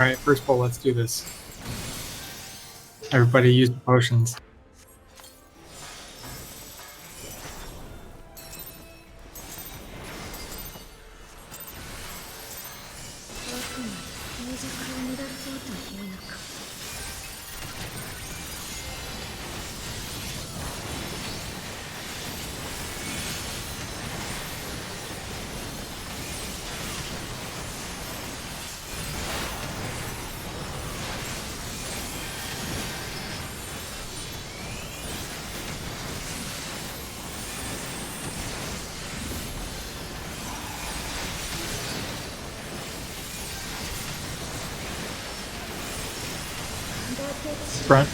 Alright, first pull, let's do this. Everybody use the potions. Front.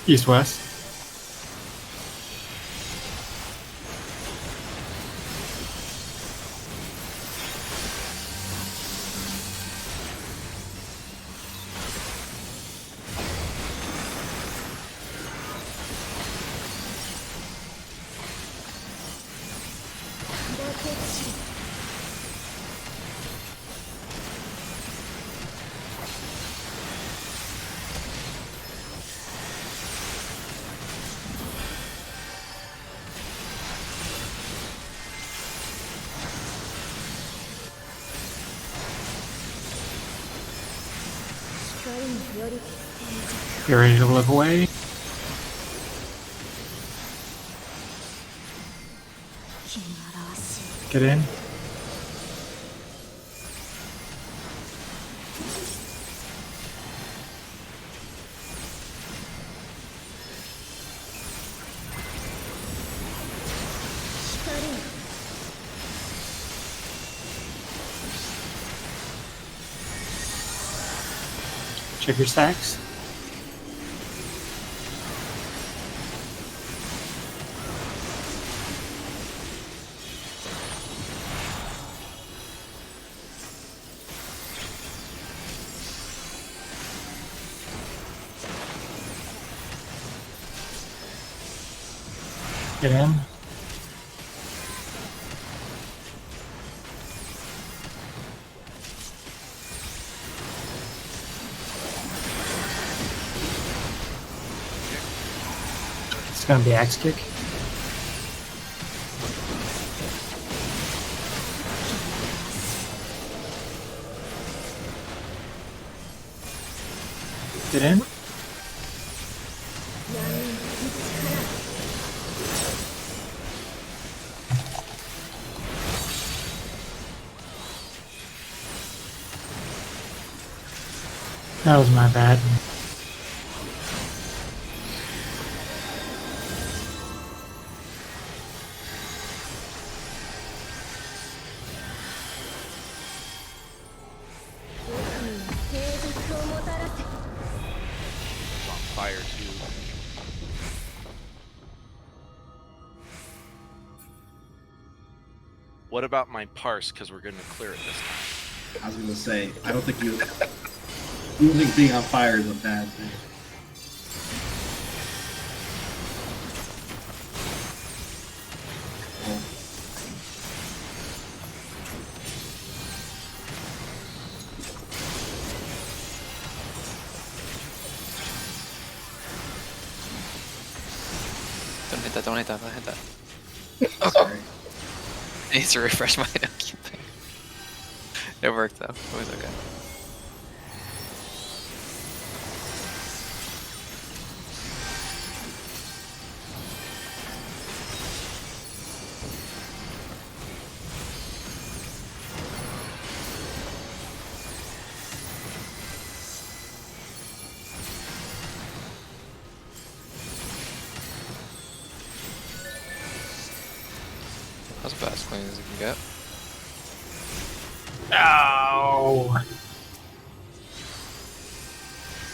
East-west. Get ready to live away. Get in. Check your stacks. Get in. It's gonna be axe kick. Get in. That was my bad. On fire too. What about my parse? Because we're going to clear it this time. I was gonna say, I don't think you think being on fire is a bad thing. Don't hit that, don't hit that. Oh, sorry. I need to refresh my thing. It worked though, it was okay. That's about as clean as it can get. Oh.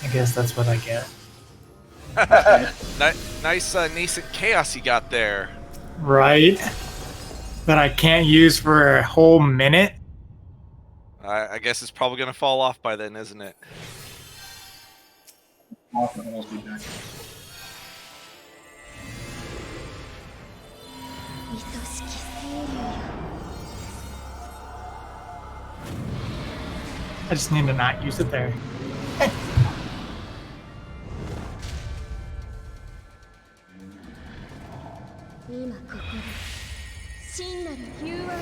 I guess that's what I get. Nice nascent chaos you got there. Right? That I can't use for a whole minute? I guess it's probably gonna fall off by then, isn't it? I'll almost be back. I just need to not use it there. 今ここで真なる融和を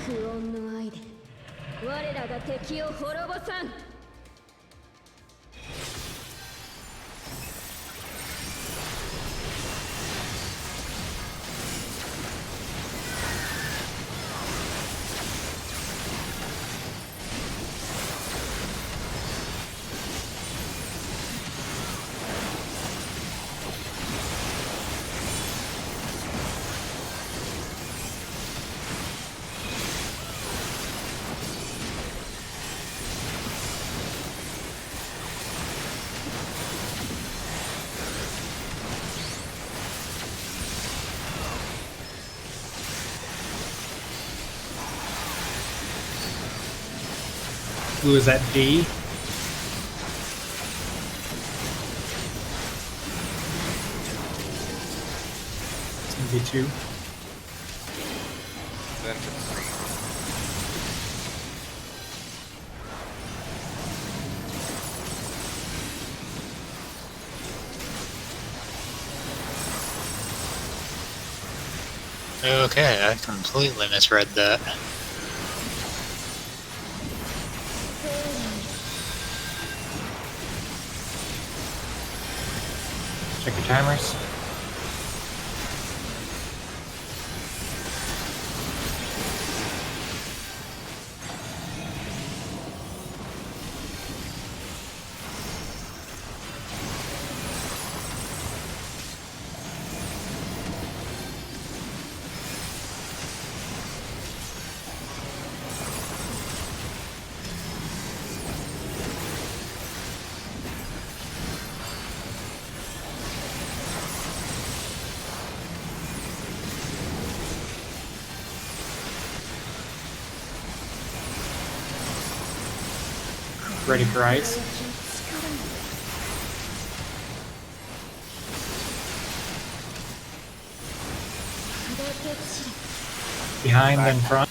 苦音の愛で我らが敵を滅ぼさん Who is that? D? It's gonna be 2. Then to 3. Okay, I completely misread that. Check your timers. Ready for ice. Behind, then front.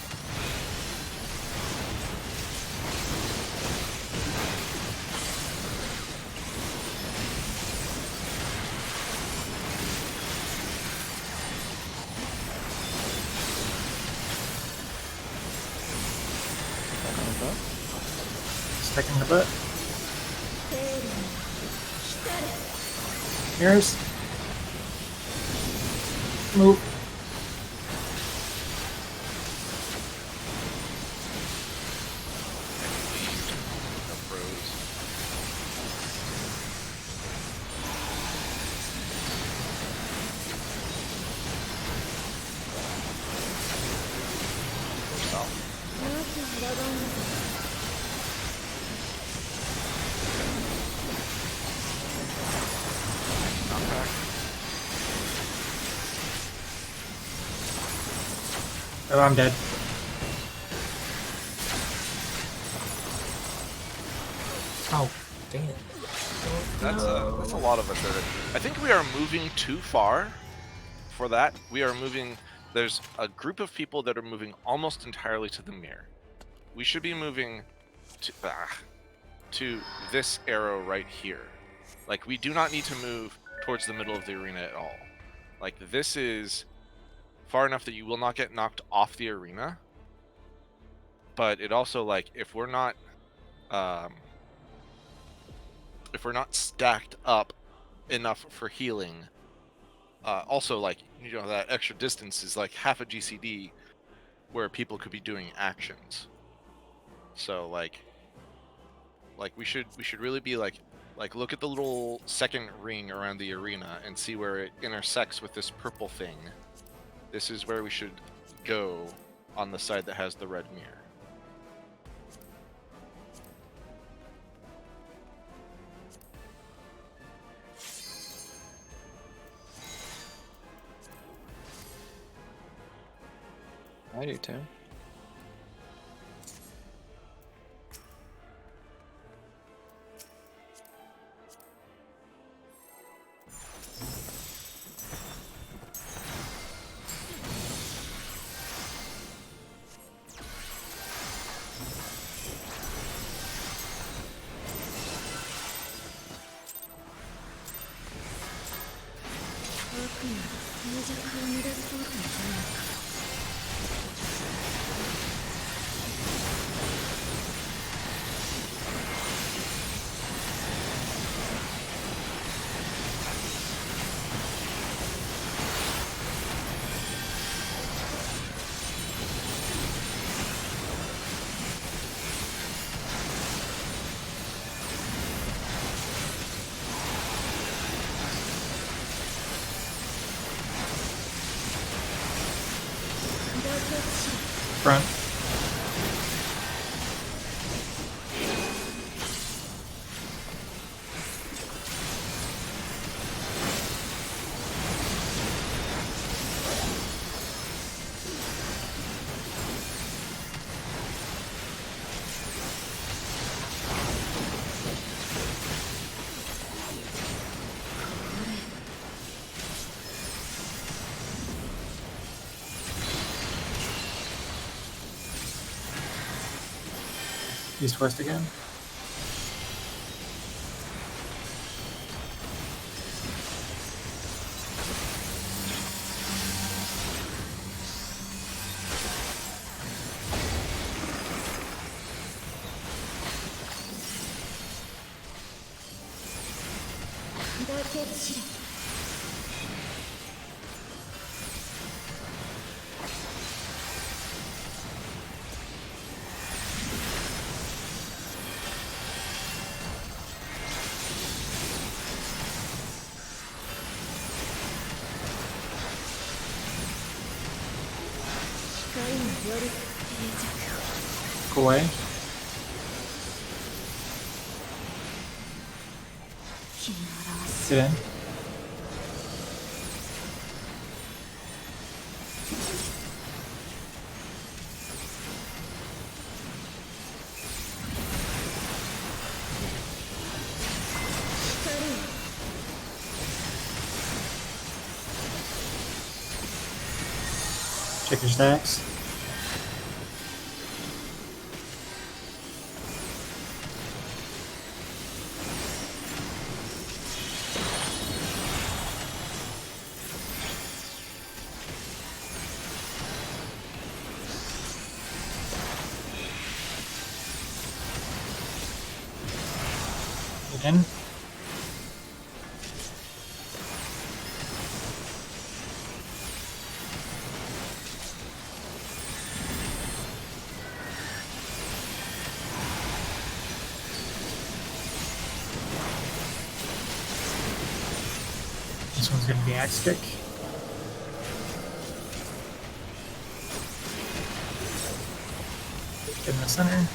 Stick in the butt. Mirrors. Move. Oh, I'm dead. Oh, damn. That's a lot of us. I think we are moving too far for that. We are moving. There's a group of people that are moving almost entirely to the mirror. We should be moving to this arrow right here. Like, we do not need to move towards the middle of the arena at all. Like, this is far enough that you will not get knocked off the arena. But it also, like, if we're not stacked up enough for healing, also, like, you know, that extra distance is like half a GCD where people could be doing actions. So like we should really be like look at the little second ring around the arena and see where it intersects with this purple thing. This is where we should go on the side that has the red mirror. I do too. Front. East west again. Go away. Get in. Check your stacks. Get in. This one's gonna be axe kick. Get in the center.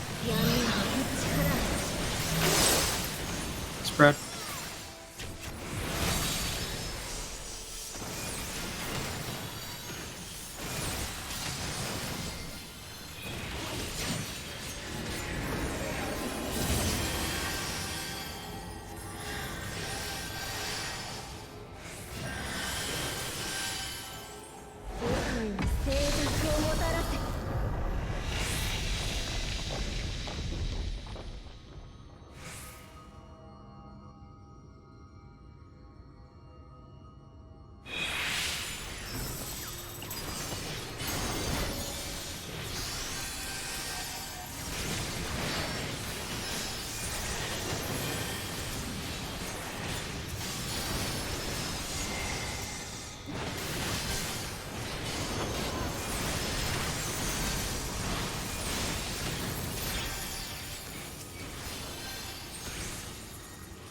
Spread.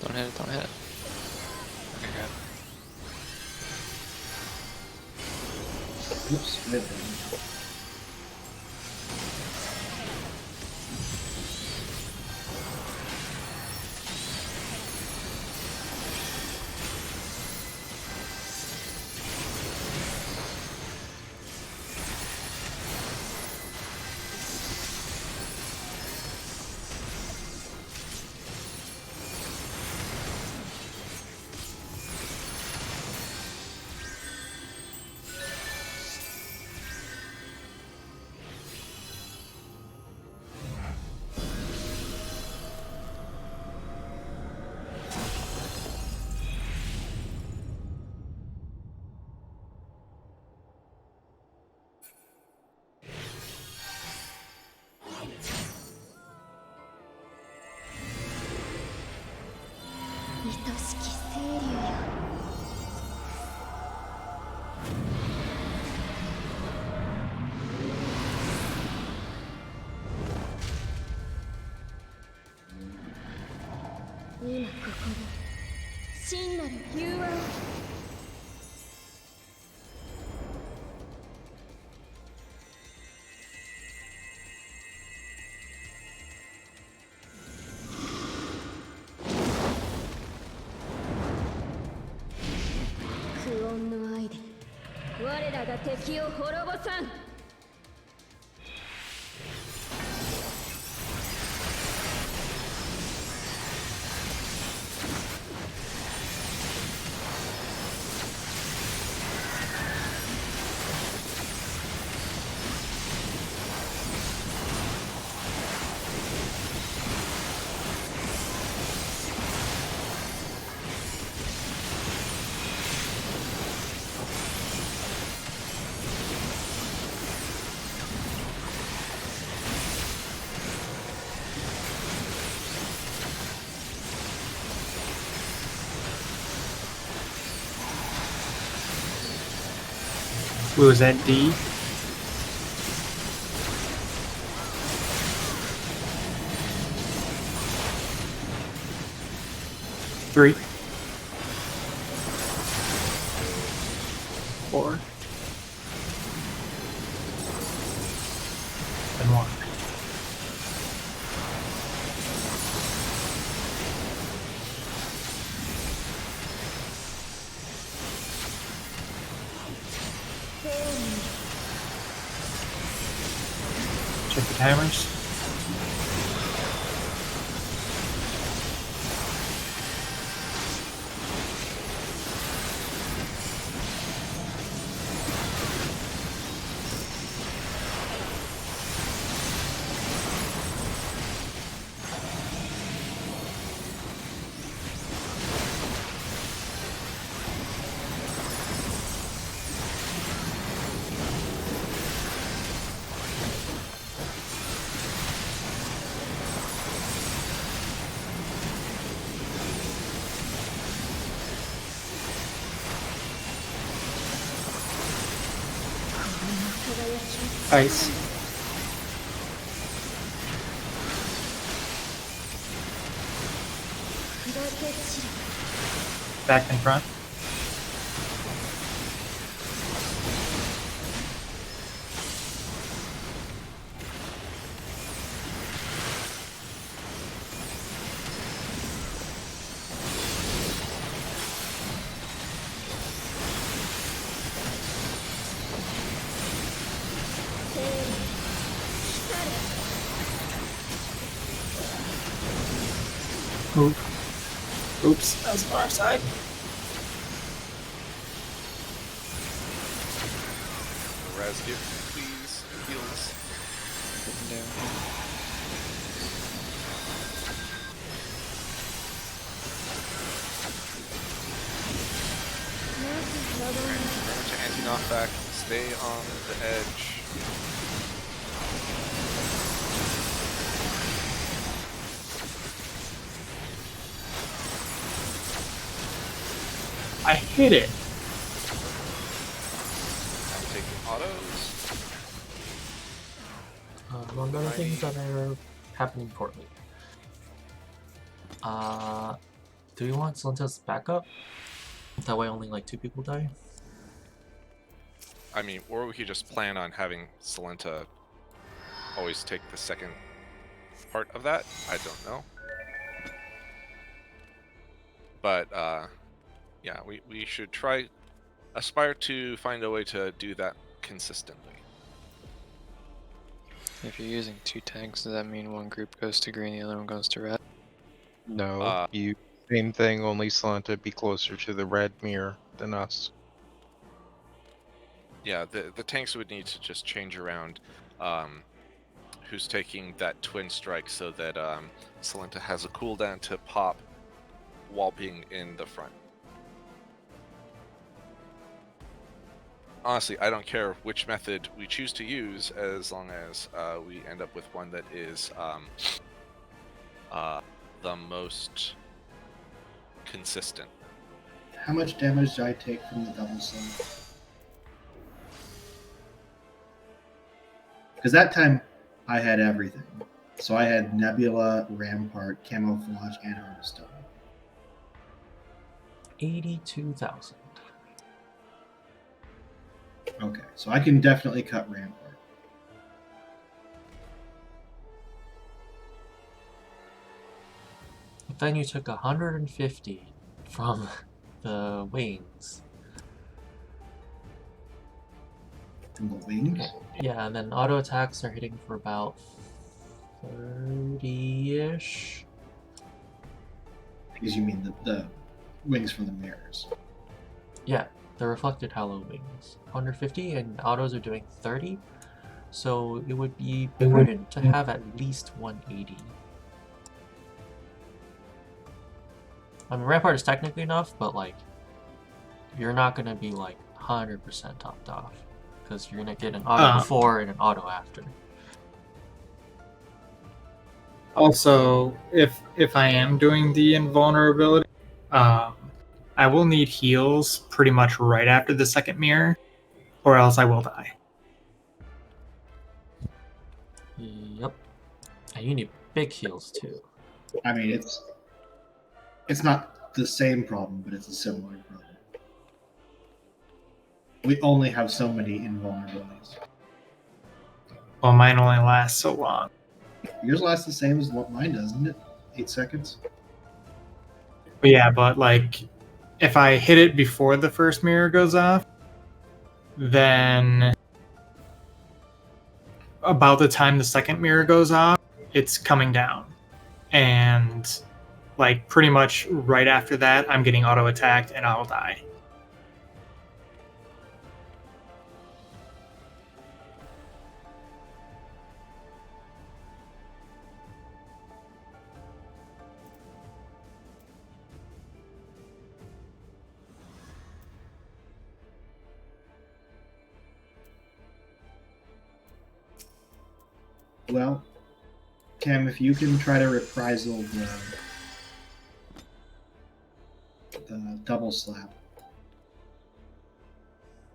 Don't hit it, don't hit it. Okay, good. Oops, wait a minute.愛しき清流よ。今ここで真なる融和を。苦音の愛で我らが敵を滅ぼさん。Was that D? Three. Four. And one. Check the timers. Ice. Back and front. Move. Oops, that was the far side. Raz, give please heals. Remember to anti-knockback. Stay on the edge. I hit it. I'm taking autos. Among other things that are happening poorly. Do we want Solenta's backup? That way only like 2 people die? I mean, or we could just plan on having Solenta always take the second part of that. I don't know. But, yeah, we should aspire to find a way to do that consistently. If you're using 2 tanks, does that mean one group goes to green, the other one goes to red? No, same thing, only Solanta be closer to the red mirror than us. Yeah, the tanks would need to just change around who's taking that twin strike so that Solenta has a cooldown to pop while being in the front. Honestly, I don't care which method we choose to use as long as we end up with one that is the most consistent. How much damage do I take from the double slap? Because that time I had everything. So I had Nebula, Rampart, Camouflage, and Hearthstone. 82,000. Okay, so I can definitely cut Rampart. But then you took 150 from the wings. From the wings? Yeah, and then auto attacks are hitting for about 30-ish. Because you mean the wings from the mirrors. Yeah, the reflected halo wings. 150 and autos are doing 30. So it would be prudent to have at least 180. I mean, Rampart is technically enough, but like, you're not gonna be like 100% topped off. Because you're gonna get an auto before and an auto after. Also, if I am doing the invulnerability, I will need heals pretty much right after the second mirror, or else I will die. Yep. And you need big heals too. I mean, it's not the same problem, but it's a similar problem. We only have so many invulnerabilities. Well, mine only lasts so long. Yours lasts the same as what mine does, isn't it? 8 seconds? But yeah, but like, if I hit it before the first mirror goes off, then about the time the second mirror goes off, it's coming down. And like pretty much right after that, I'm getting auto attacked and I'll die. Well, Cam, if you can try to reprisal the double slap,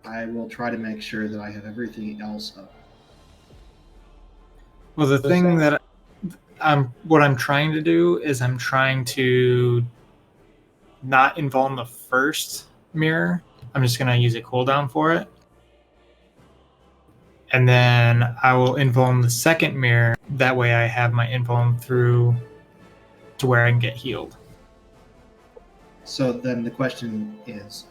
I will try to make sure that I have everything else up. Well, the thing that what I'm trying to do is I'm trying to not invuln the first mirror. I'm just going to use a cooldown for it. And then I will invuln the second mirror. That way I have my invuln through to where I can get healed. So then the question is,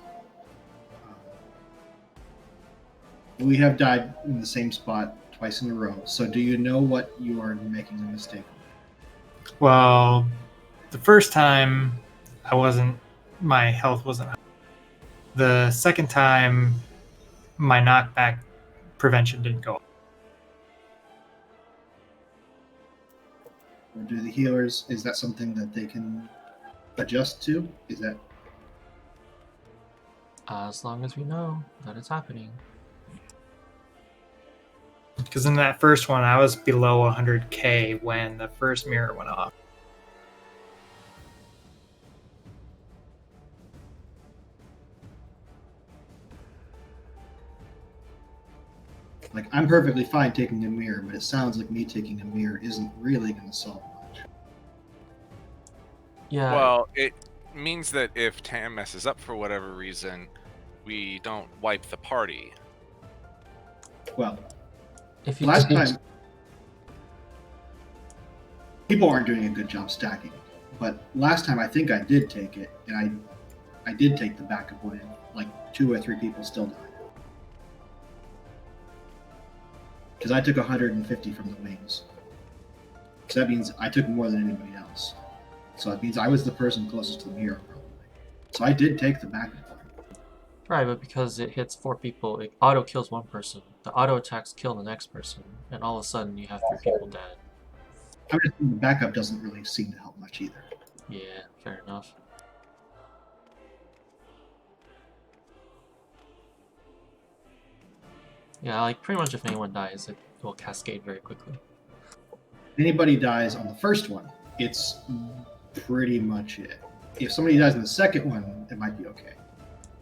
we have died in the same spot twice in a row. So do you know what you are making a mistake of? Well, the first time my health wasn't high. The second time my knockback prevention didn't go up. Or do the healers, is that something that they can adjust to? Is that... As long as we know that it's happening. Because in that first one, I was below 100k when the first mirror went off. Like, I'm perfectly fine taking a mirror, but it sounds like me taking a mirror isn't really going to solve much. Yeah. Well, means that if Tam messes up for whatever reason, we don't wipe the party. Well, If you last take- time people aren't doing a good job stacking, but last time I think I did take it, and I did take the backup one, and like 2 or 3 people still died. Because I took 150 from the wings. So that means I took more than anybody else. So that means I was the person closest to the mirror, probably. So I did take the backup one. Right, but because it hits 4 people, it auto kills 1 person. The auto attacks kill the next person, and all of a sudden you have 3 people dead. I mean, the backup doesn't really seem to help much either. Yeah, fair enough. Yeah, like pretty much if anyone dies, it will cascade very quickly. If anybody dies on the first one, it's pretty much it. If somebody dies in the second one, it might be okay.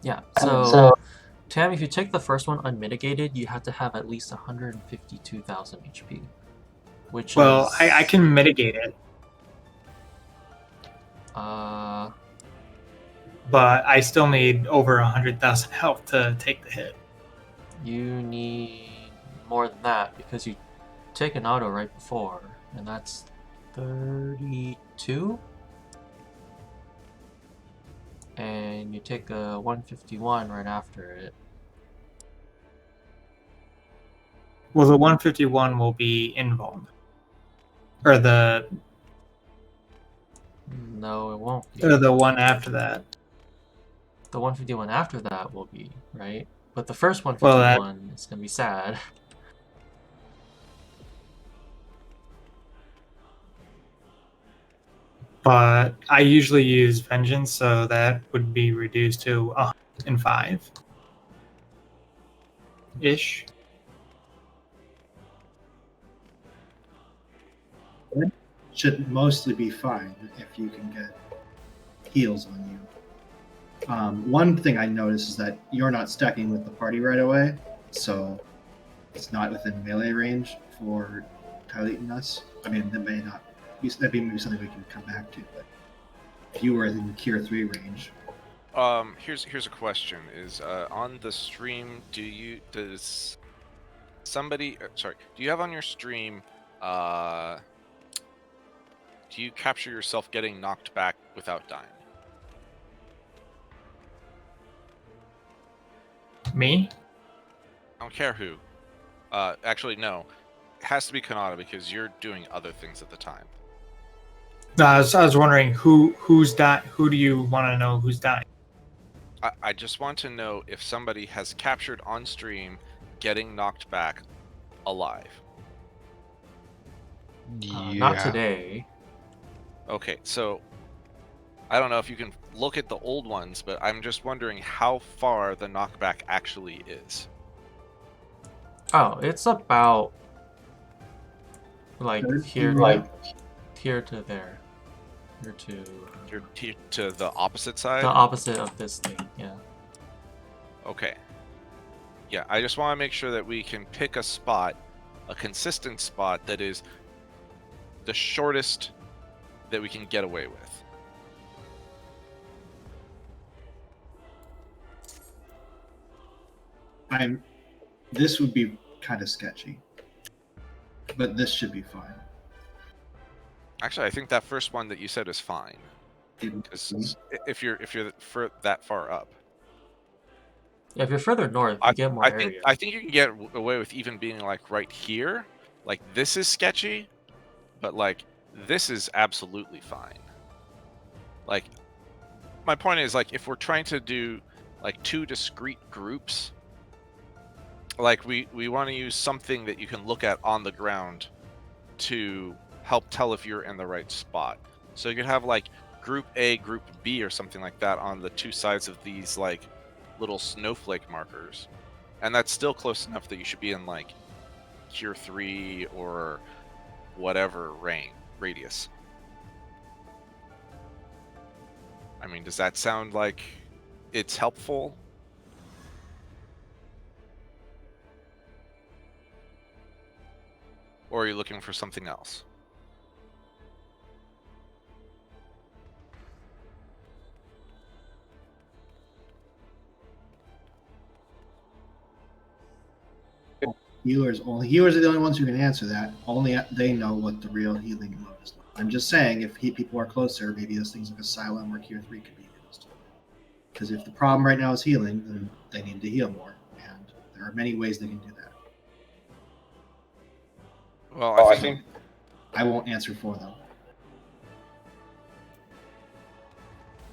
Yeah, so Tam, if you take the first one unmitigated, you have to have at least 152,000 HP. Which Well, is... I can mitigate it, but I still need over 100,000 health to take the hit. You need more than that because you take an auto right before, and that's 32? And you take a 151 right after it. Well, the 151 will be invuln. Or the No, it won't be. the one after that. The 151 after that will be, right? But the first Well, 151 is going to be sad. But I usually use vengeance, so that would be reduced to 105 ish. Should mostly be fine if you can get heals on you. One thing I noticed is that you're not stacking with the party right away, so it's not within melee range for Kylie and us. I mean, that may not be, that'd be maybe something we can come back to, but if you were in the Cure 3 range. Here's a question: is on the stream, do you have on your stream? Do you capture yourself getting knocked back without dying? Me? I don't care who. Actually, no. It has to be Kanata because you're doing other things at the time. No, I was wondering who's dying. Who do you want to know who's dying? I just want to know if somebody has captured on stream getting knocked back alive. Not today. Okay, so I don't know if you can look at the old ones, but I'm just wondering how far the knockback actually is. Oh, it's about like here, here to there, Here to the opposite side? the opposite of this thing. Yeah. Okay. Yeah, I just want to make sure that we can pick a spot, a consistent spot that is the shortest that we can get away with. This would be kind of sketchy, but this should be fine. Actually, I think that first one that you said is fine. Because if you're that far up, Yeah, if you're further north, you get more area. I think you can get away with even being like right here. Like this is sketchy, but like this is absolutely fine. Like my point is, like, if we're trying to do like 2 discrete groups, like we want to use something that you can look at on the ground to help tell if you're in the right spot. So you could have like group A, group B, or something like that on the 2 sides of these like little snowflake markers, and that's still close enough that you should be in like Cure 3 or whatever radius. I mean, does that sound like it's helpful? Or are you looking for something else? Healers are the only ones who can answer that. Only they know what the real healing mode is. I'm just saying, if people are closer, maybe those things like Asylum or Cure 3 could be used. Because if the problem right now is healing, then they need to heal more, and there are many ways they can do that. Well, I think I won't answer for them.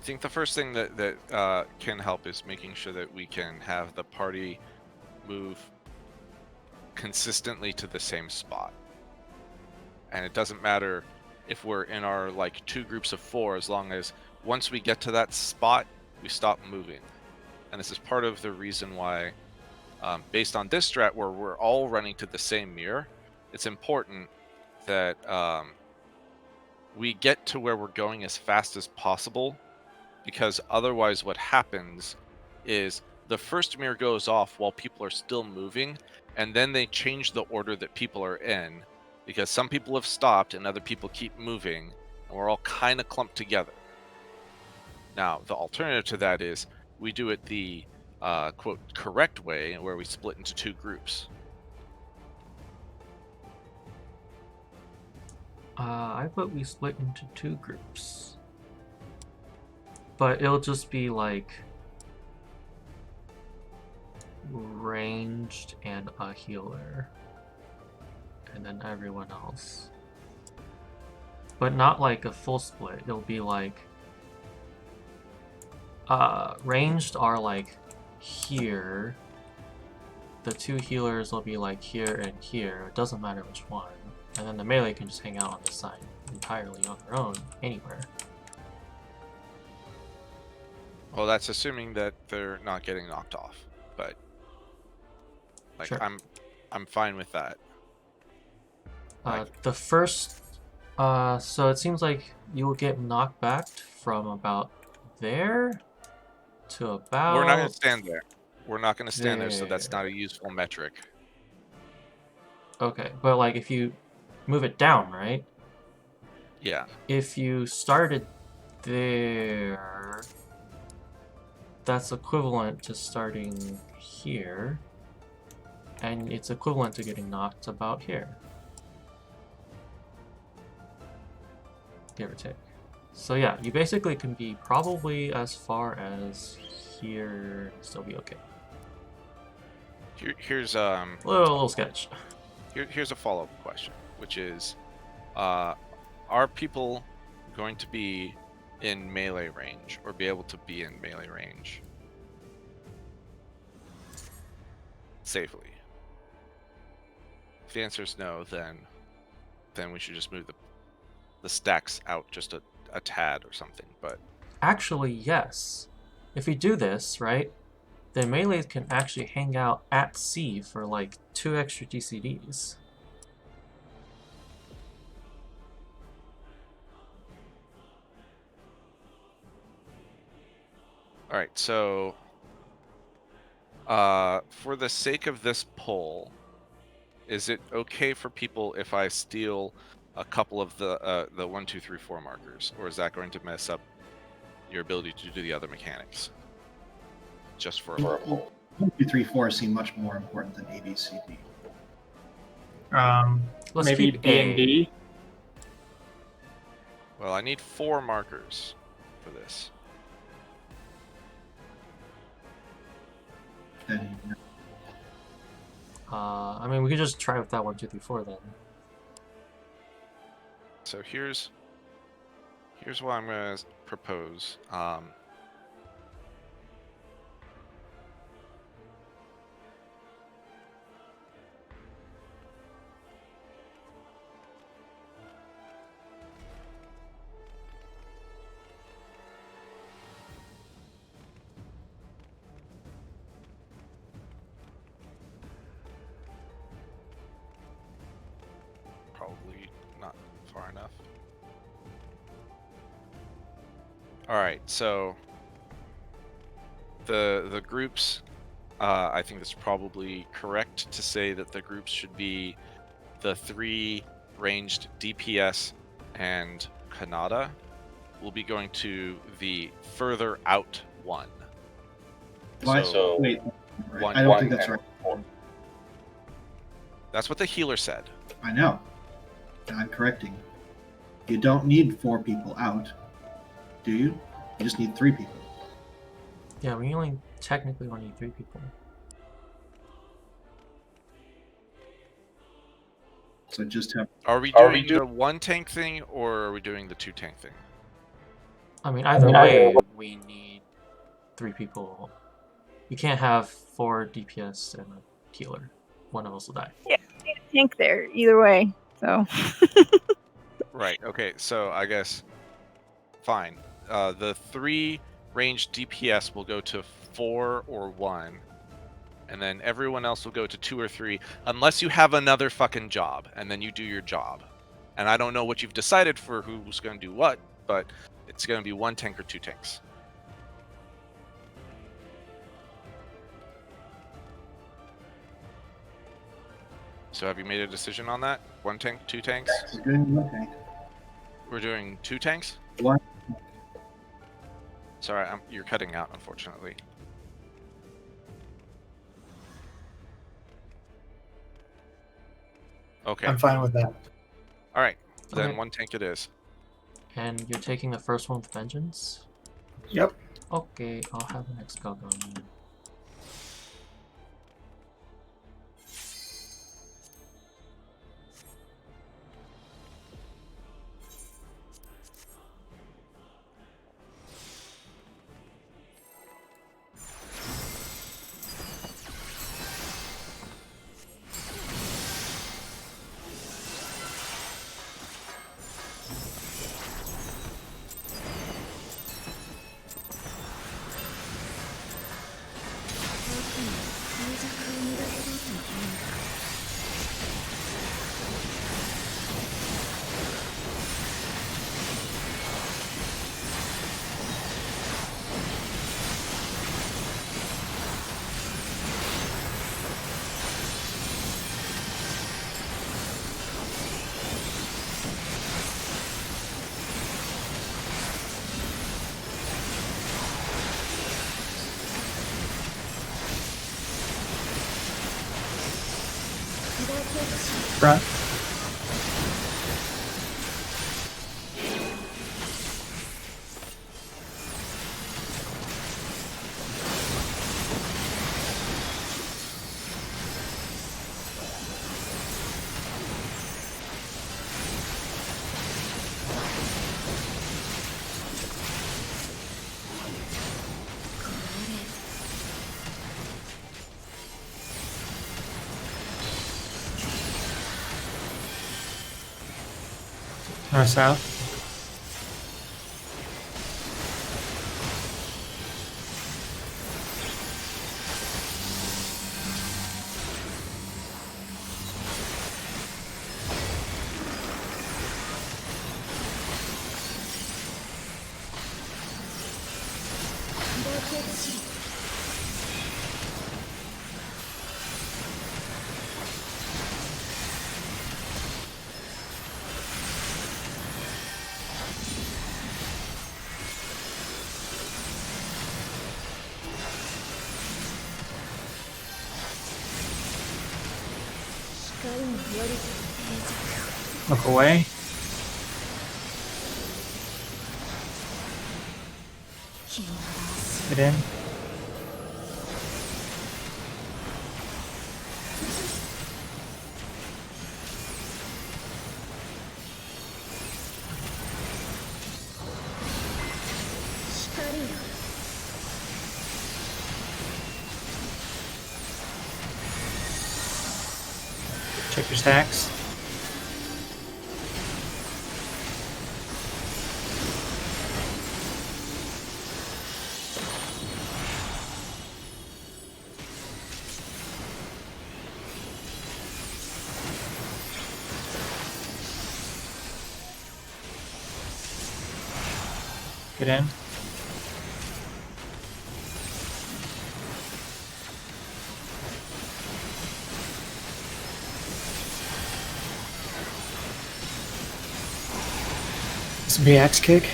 I think the first thing that can help is making sure that we can have the party move consistently to the same spot. And it doesn't matter if we're in our like 2 groups of 4, as long as once we get to that spot, we stop moving. And this is part of the reason why, based on this strat where we're all running to the same mirror, it's important that we get to where we're going as fast as possible, because otherwise what happens is the first mirror goes off while people are still moving, and then they change the order that people are in, because some people have stopped and other people keep moving, and we're all kind of clumped together. Now, the alternative to that is we do it the quote correct way, where we split into 2 groups. I thought we split into 2 groups. But it'll just be like ranged and a healer. And then everyone else. But not like a full split. It'll be like ranged are like here. The 2 healers will be like here and here. It doesn't matter which one. And then the melee can just hang out on this side entirely on their own, anywhere. Well, that's assuming that they're not getting knocked off, but like Sure. I'm fine with that. The first, so it seems like you will get knocked back from about there to about. We're not going to stand there. We're not going to stand there, so that's not a useful metric. Okay, but like if you move it down, right? Yeah. If you started there, that's equivalent to starting here, and it's equivalent to getting knocked about here. Give or take. So yeah, you basically can be probably as far as here and still be okay. Here's Little sketch. Here's a follow-up question, which is, are people going to be in melee range or be able to be in melee range safely? If the answer is no, then we should just move the stacks out just a tad or something. But Actually, yes. If we do this, right, then melees can actually hang out at C for like 2 extra DCDs. all right, so for the sake of this poll, is it okay for people if I steal a couple of the 1, 2, 3, 4 markers, or is that going to mess up your ability to do the other mechanics? Just for a poll. 1, 2, 3, 4 seem much more important than A, B, C, D. Let's Maybe keep B and D. Well, I need 4 markers for this. Then I mean, we could just try with that 1, 2, 3, 4 then. So here's what I'm going to propose. Probably not far enough. All right, so the groups, I think it's probably correct to say that the groups should be the 3 ranged DPS and Kanata. We'll be going to the further out one. why? So Wait, one- I don't think that's right. That's what the healer said. I know. I'm correcting. You don't need 4 people out, do you? You just need 3 people. Yeah, we only technically only need 3 people. So just have. Are we doing the 1 tank thing, or are we doing the 2 tank thing? I mean, either way, we need 3 people. You can't have 4 DPS and a healer. One of us will die. Yeah, tank there either way. So. Right. Okay. So I guess fine. The 3 ranged DPS will go to 4 or 1, and then everyone else will go to 2 or 3, unless you have another fucking job, and then you do your job. And I don't know what you've decided for who's going to do what, but it's going to be 1 tank or 2 tanks. So have you made a decision on that? 1 tank, 2 tanks? We're doing 1 tank. We're doing 2 tanks? 1. Sorry, you're cutting out, unfortunately. Okay. I'm fine with that. All right. Then Okay. 1 tank it is. And you're taking the first one with Vengeance? Yep. Okay, I'll have an Excel gun. Front. North south. Look away. Get in. Check your stacks. Get in. Some BX kick.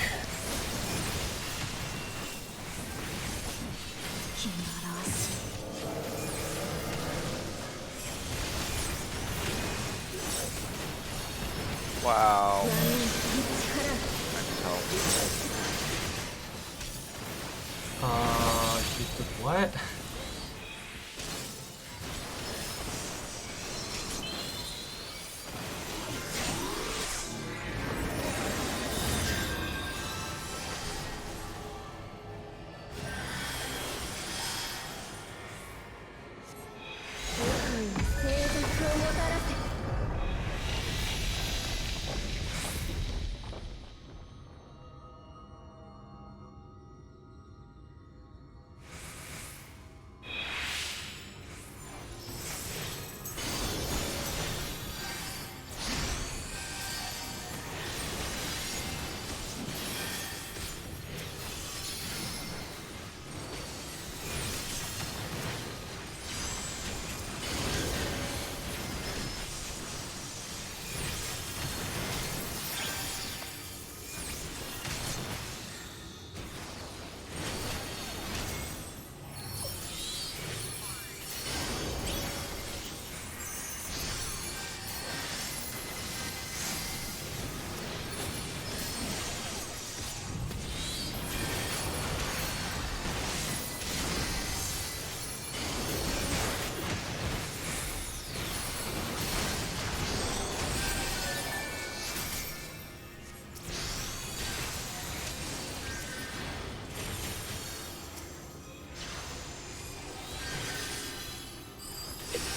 Wow. I need help. You did what?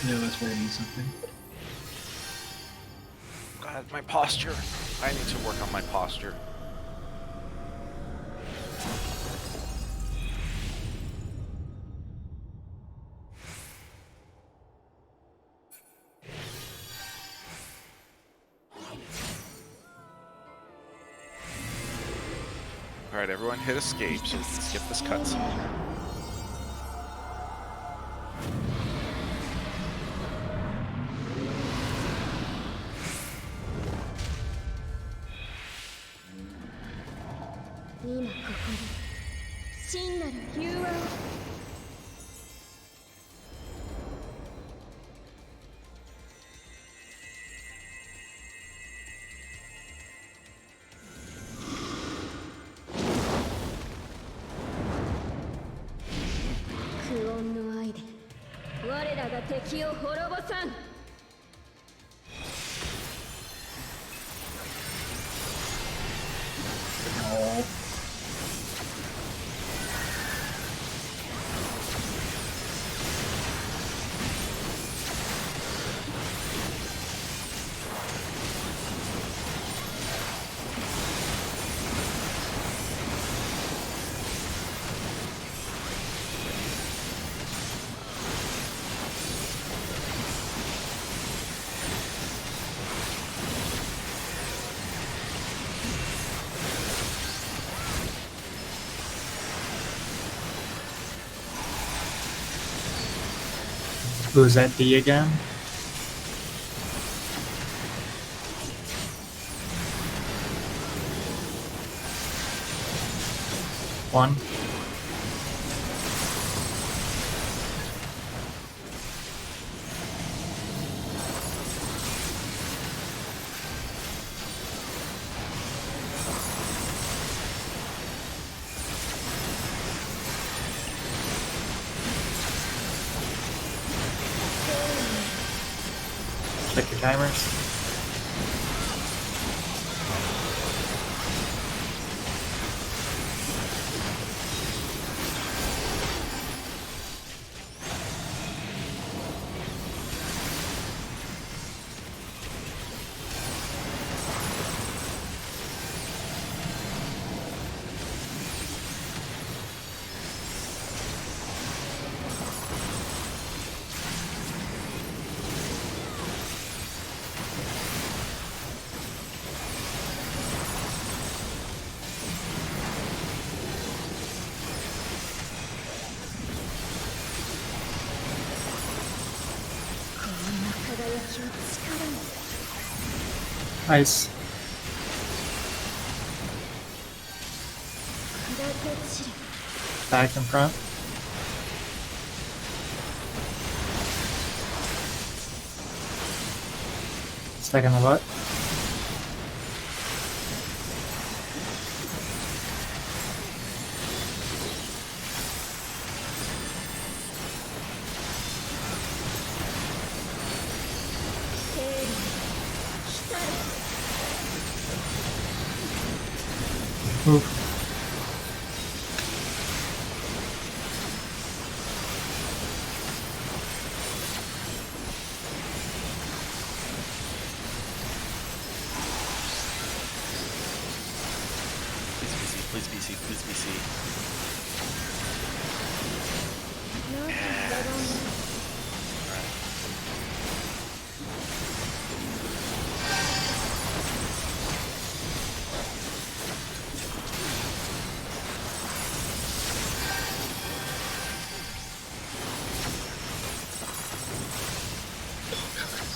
No, that's where I need something. God, my posture. I need to work on my posture. Alright, everyone hit escape so we can skip this cutscene. Who's at D again? One. Check your timers. Nice. Back in front. Second the butt. Move. Please BC, please BC.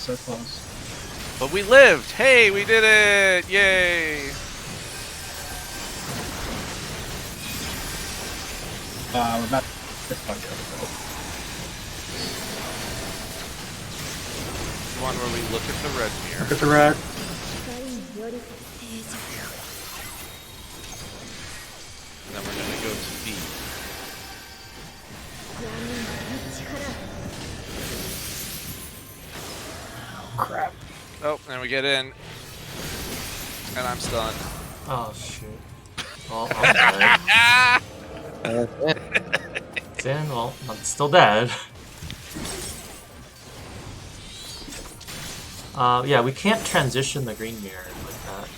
So close. But we lived! Hey, we did it! Yay! We're about to fuck The one where we look at the red mirror. Look at the red. 光より静寂 And then we're gonna go to B. 闇の力 Crap. Oh, and we get in. And I'm stunned. Oh shoot. Well, I'm dead. Ah! It's in. Well, I'm still dead. Yeah, we can't transition the green mirror like that.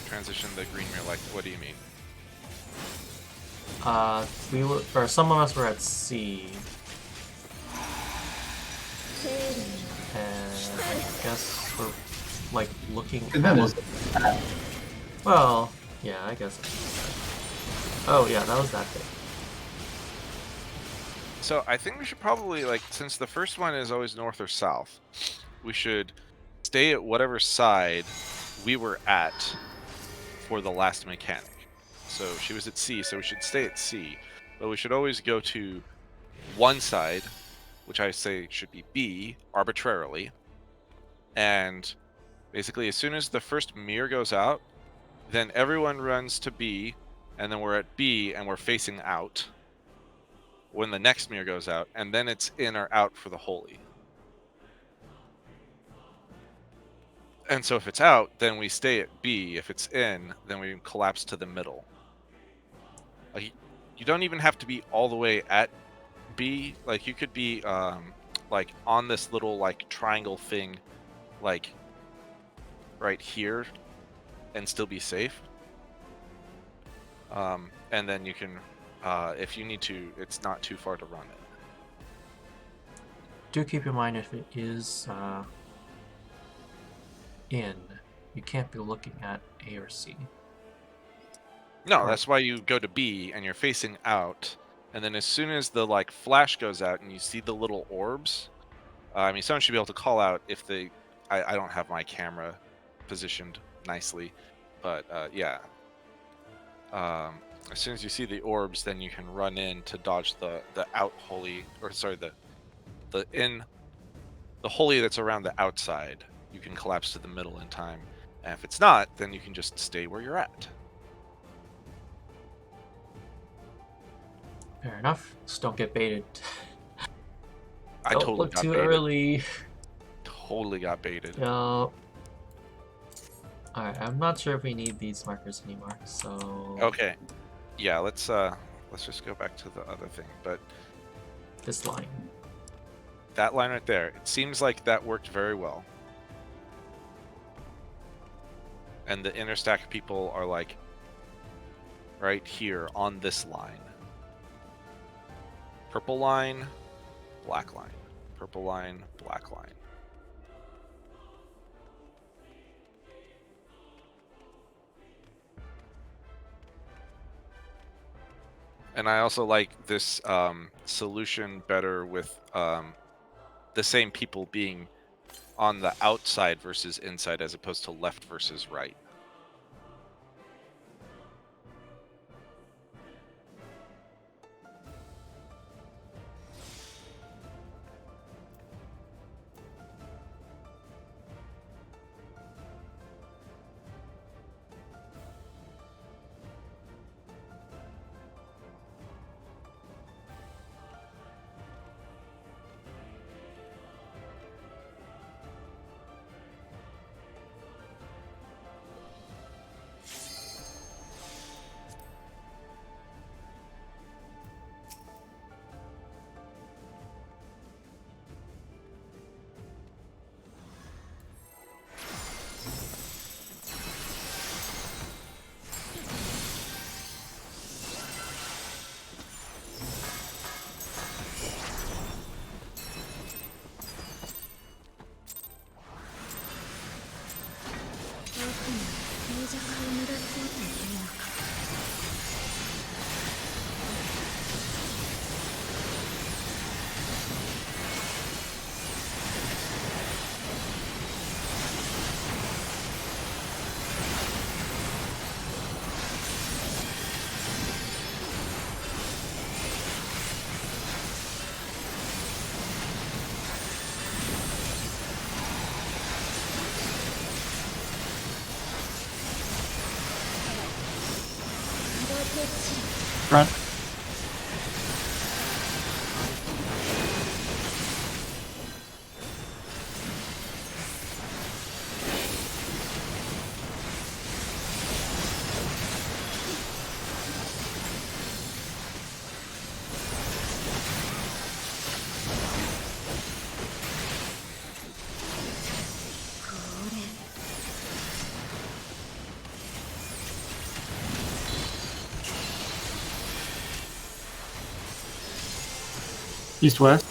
Transition the green mirror, like, what do you mean? We were, or some of us were at C, 生理 and I guess we're like looking And that at was it. Well, yeah, I guess. Oh yeah, that was that thing. So I think we should probably, like, since the first one is always north or south, we should stay at whatever side we were at for the last mechanic. So she was at C, so we should stay at C. But we should always go to one side, which I say should be B, arbitrarily. And basically, as soon as the first mirror goes out, then everyone runs to B, and then we're at B, and we're facing out when the next mirror goes out, and then it's in or out for the holy. And so if it's out, then we stay at B. If it's in, then we collapse to the middle. Like, you don't even have to be all the way at B. Like, you could be like on this little like triangle thing, like right here, and still be safe. And then you can, if you need to, it's not too far to run it. Do keep in mind if it is in, you can't be looking at A or C. No, that's why you go to B and you're facing out, and then as soon as the like flash goes out and you see the little orbs, I mean, someone should be able to call out if they. I don't have my camera positioned nicely, but yeah. As soon as you see the orbs, then you can run in to dodge the out holy, or sorry, the holy that's around the outside. You can collapse to the middle in time, and if it's not, then you can just stay where you're at. Fair enough. Just don't get baited. I Don't totally look got too baited. early. Totally got baited. No. Alright, I'm not sure if we need these markers anymore, so... Okay. Yeah, let's just go back to the other thing. But This line. that line right there, it seems like that worked very well. And the inner stack people are like right here on this line. Purple line, black line. Purple line, black line. And I also like this solution better with the same people being on the outside versus inside as opposed to left versus right. Front. East west.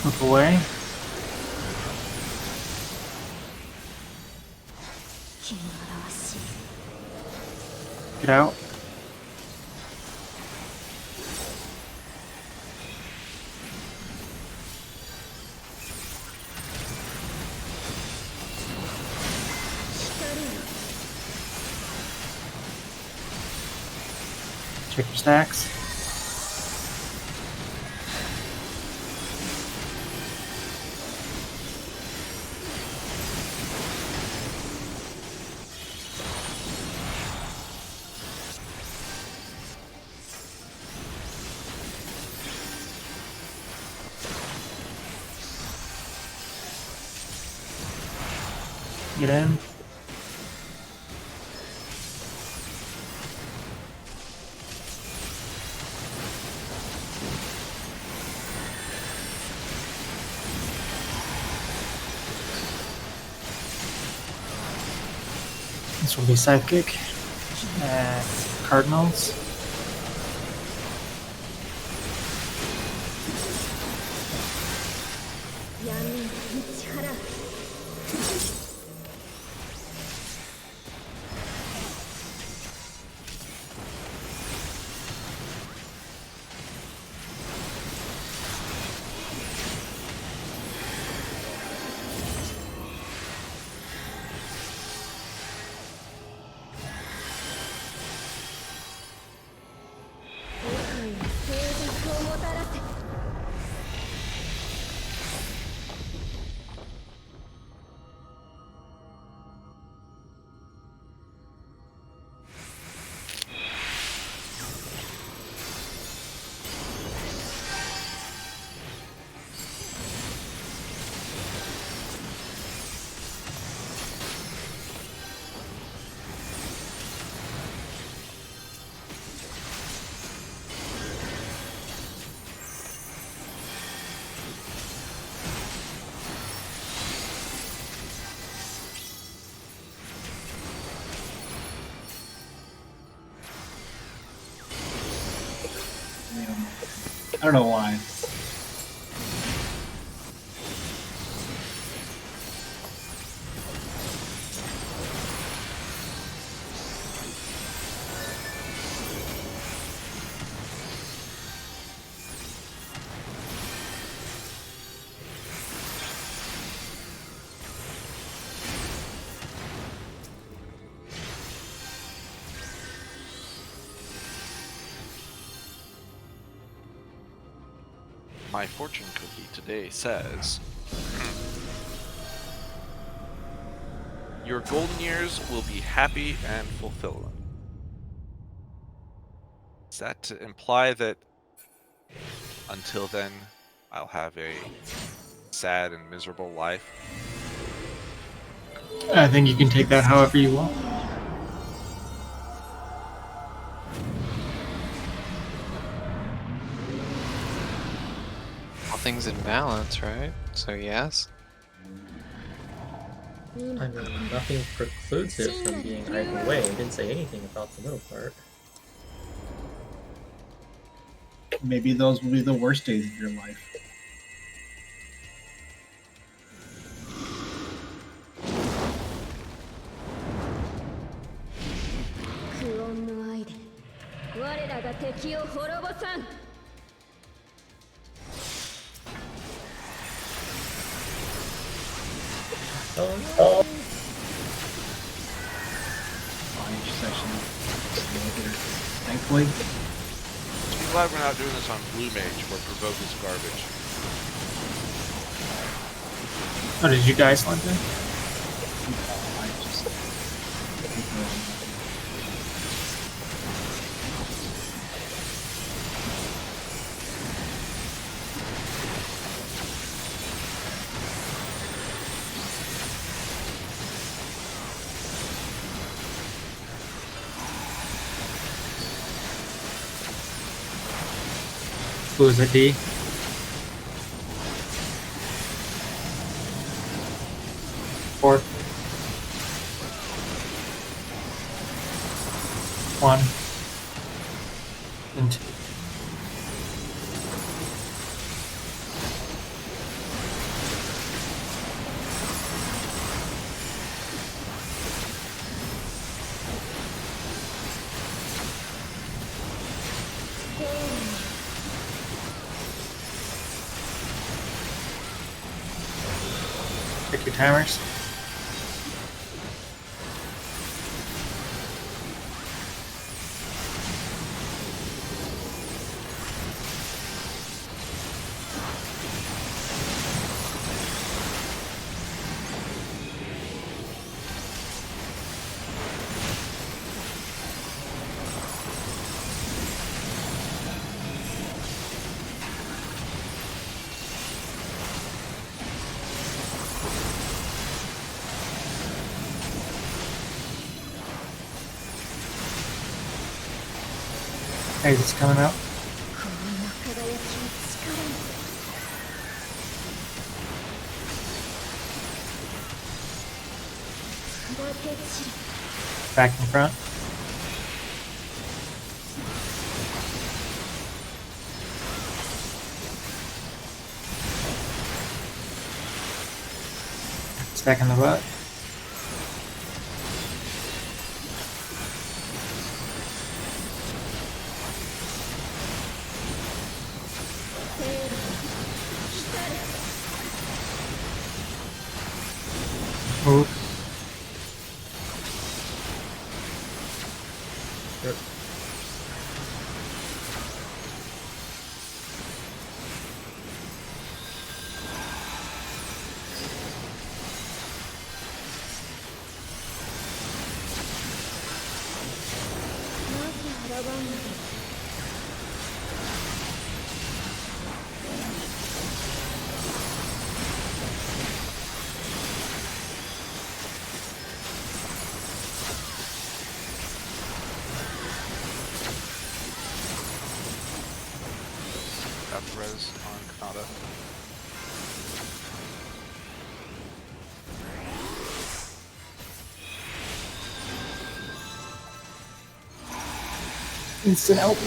Look away. Get out. Check your stacks. Get in. This will be sidekick at Cardinals. I don't know why. My fortune cookie today says, your golden years will be happy and fulfilling. Is that to imply that until then I'll have a sad and miserable life? I think you can take that however you want. All things in balance, right? So yes. I mean, nothing precludes it from being either way. I didn't say anything about the middle part. maybe those will be the worst days of your life. Oh, Intersection. Thankfully. I'm glad we're not doing this on Blue Mage, where Provoke is garbage. Oh, did you guys want to? I just. Who is it, D? Four. One. And two. Check your timers. Hey, it's coming out. Back in front. Stack in the butt. Move. Yep. Got res on Kanata. Instant help.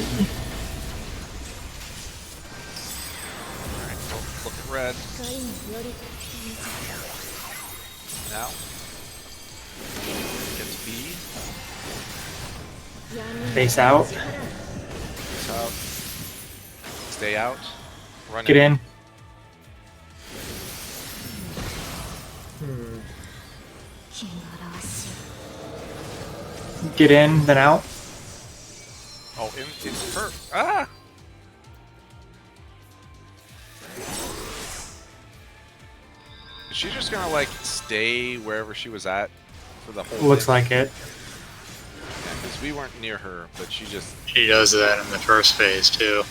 Alright, look at red. Now. Get to B. Face out. Face out. Stay out. Run Get in. Get in, then out. Oh, it's her. Ah! Is she just gonna, like, stay wherever she was at for the whole Looks thing? like it. Yeah, because we weren't near her, but she just... She does that in the first phase too.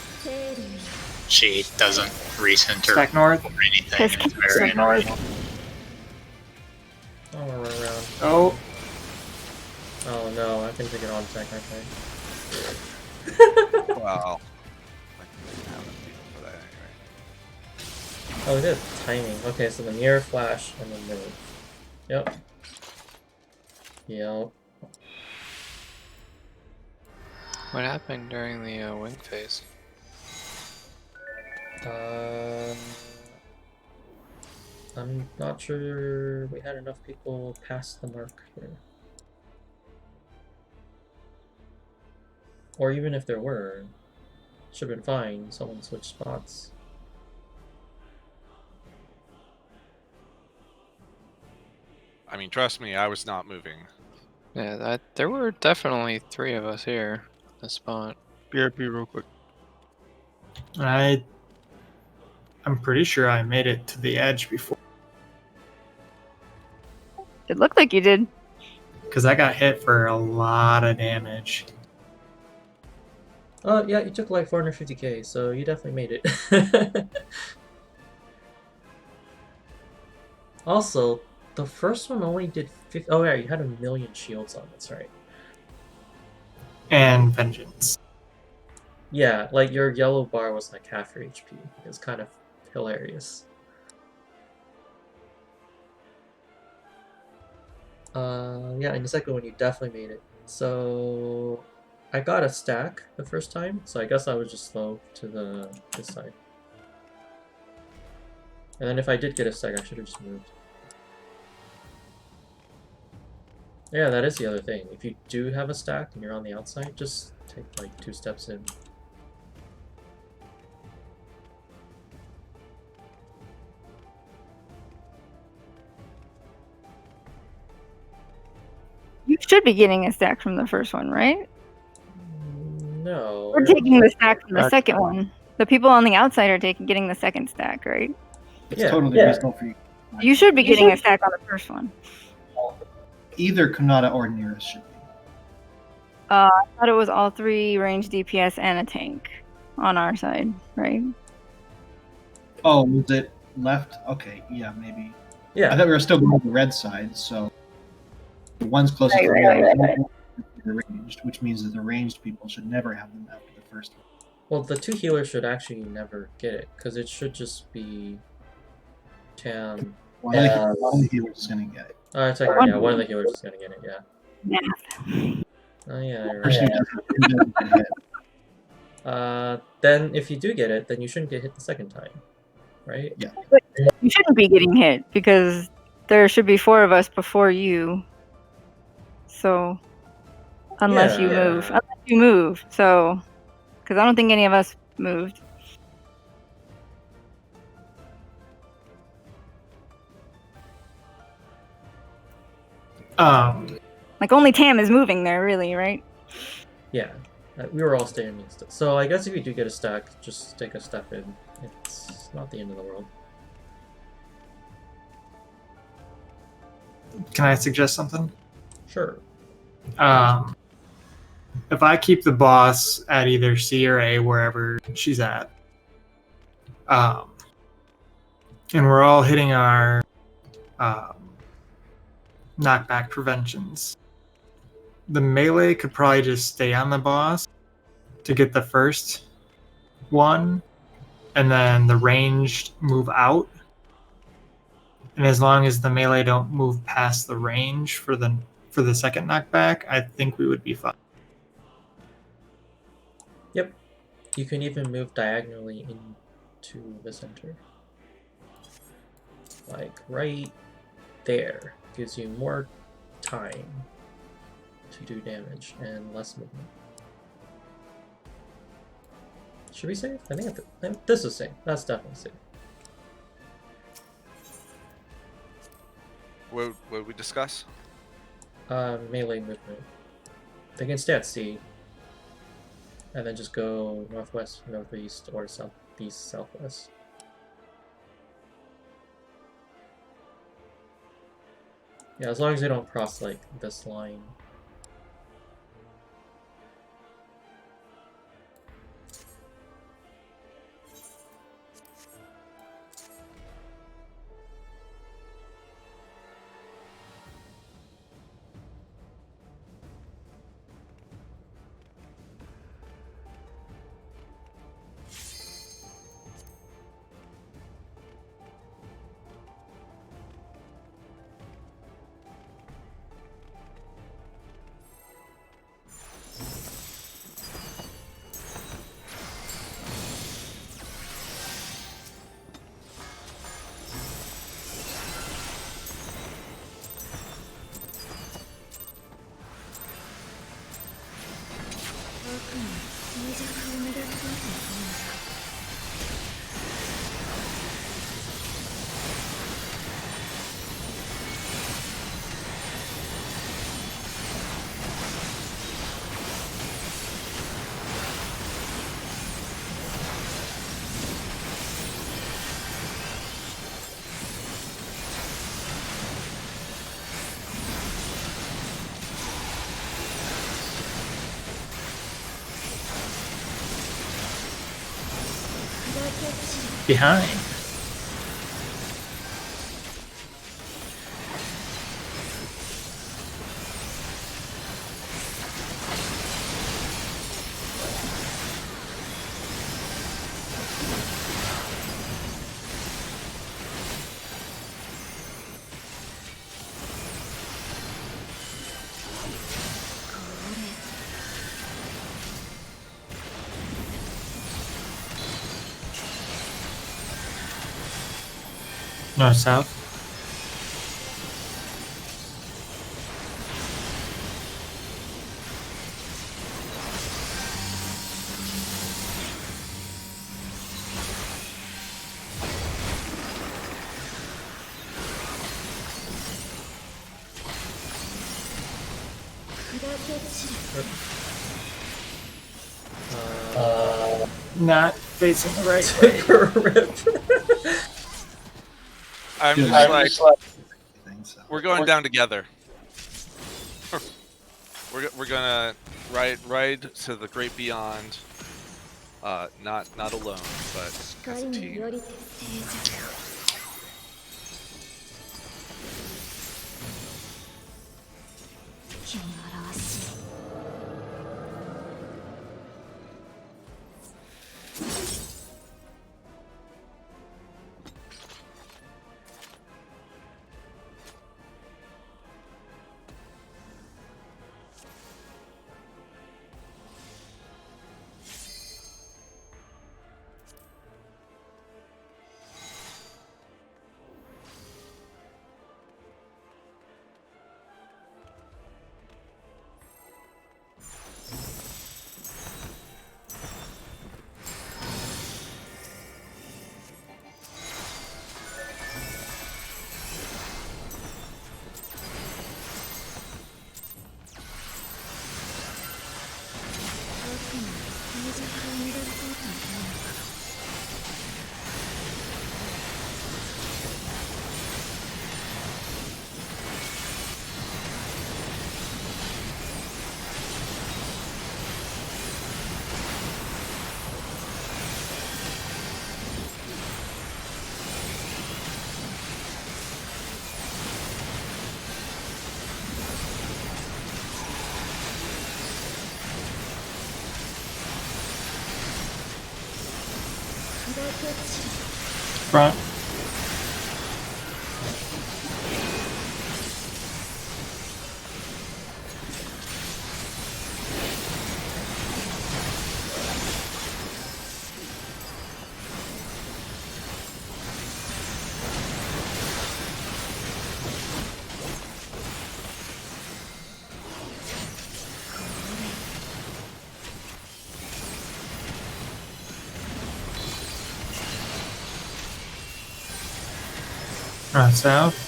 She doesn't recenter Stack north. or anything. Just It's very stack north. annoying. I want to run around. Oh, Oh no, I can take it on tech, okay. Wow. Oh, it is timing. Okay, so the mirror, flash, and then move. Yep. Yep. What happened during the wing phase? I'm not sure we had enough people past the mark here. Or even if there were, should have been fine. Someone switched spots. I mean, trust me, I was not moving. Yeah, there were definitely 3 of us here. The spot. BRP real quick. I'm pretty sure I made it to the edge before. It looked like you did. Because I got hit for a lot of damage. Oh, yeah, you took like 450k, so you definitely made it. Also, the first one only did 50. Oh, yeah, you had 1,000,000 shields on, that's right. And Vengeance. Yeah, like your yellow bar was like half your HP. It was kind of hilarious. Yeah, in the second one you definitely made it. So I got a stack the first time, so I guess I was just slow to this side. And then if I did get a stack, I should have just moved. Yeah, that is the other thing. If you do have a stack and you're on the outside, just take like 2 steps in. You should be getting a stack from the first one, right? No. We're taking the stack from the second one. The people on the outside are getting the second stack, right? It's totally reasonable for you. You should be getting a stack on the first one. Either Kanata or Nearest should be. I thought it was all 3 range DPS and a tank on our side, right? Oh, was it left? Okay, yeah, maybe. Yeah. I thought we were still going on the red side, so the one's closest to the ranged, which means that the ranged people should never have them after the first one. Well, the 2 healers should actually never get it, because it should just be Tam. One of the healers is going to get it. It's like, yeah, one of the healers is going to get it, yeah. Oh, yeah, you're right. Then if you do get it, then you shouldn't get hit the second time, right? Yeah. But you shouldn't be getting hit, because there should be 4 of us before you. So, unless you move. So, because I don't think any of us moved. Like only Tam is moving there, really, right? Yeah, we were all standing still. So I guess if you do get a stack, just take a step in. It's not the end of the world. Can I suggest something? Sure. If I keep the boss at either C or A, wherever she's at, and we're all hitting our knockback preventions, the melee could probably just stay on the boss to get the first one, and then the ranged move out. And as long as the melee don't move past the range for the second knockback, I think we would be fine. Yep. You can even move diagonally into the center. Like right there. Gives you more time to do damage and less movement. Should we save? I think this is safe. That's definitely safe. What would we discuss? Melee movement. They can stay at C. And then just go northwest, northeast, or southeast, southwest. Yeah, as long as they don't cross, like, this line. Behind. North south. Not facing the right way. I'm Good. just like, I think so. we're going down together. We're gonna ride to the great beyond. Not alone, but as a 光に team. よりて聖者汚らわしい Front. Front south.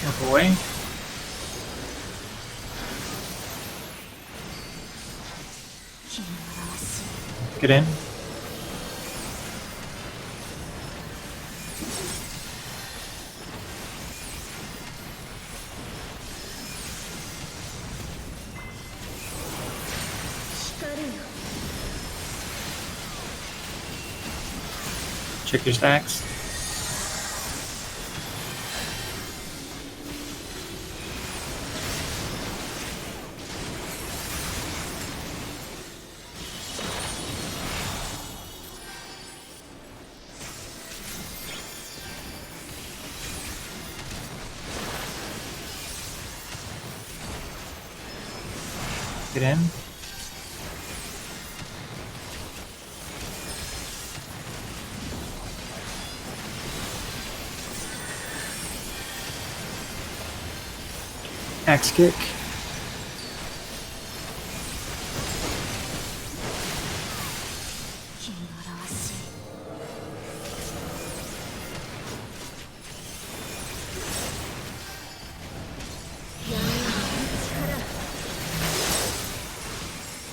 Walk away. Get in. Check your stacks. Get in. X kick.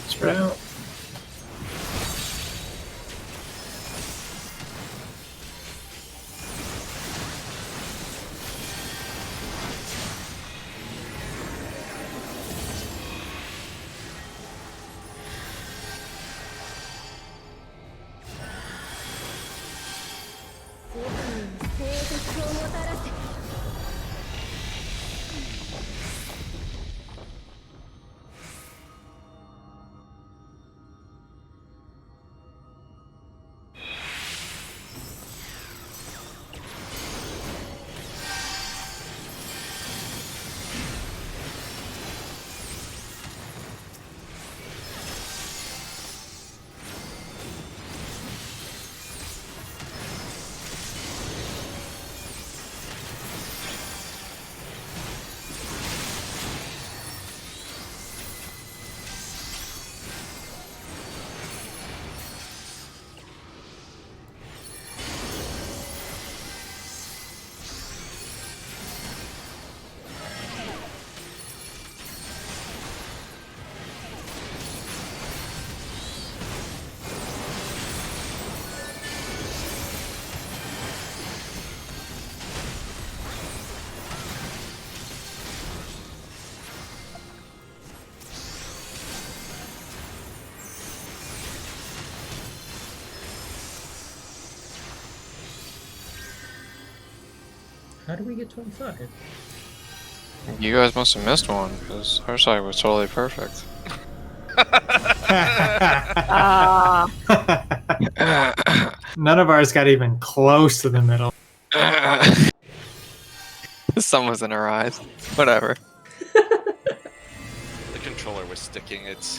Spread out. How do we get 25? You guys must have missed one, because our side was totally perfect. None of ours got even close to the middle. The sun was in our eyes. Whatever. The controller was sticking. It's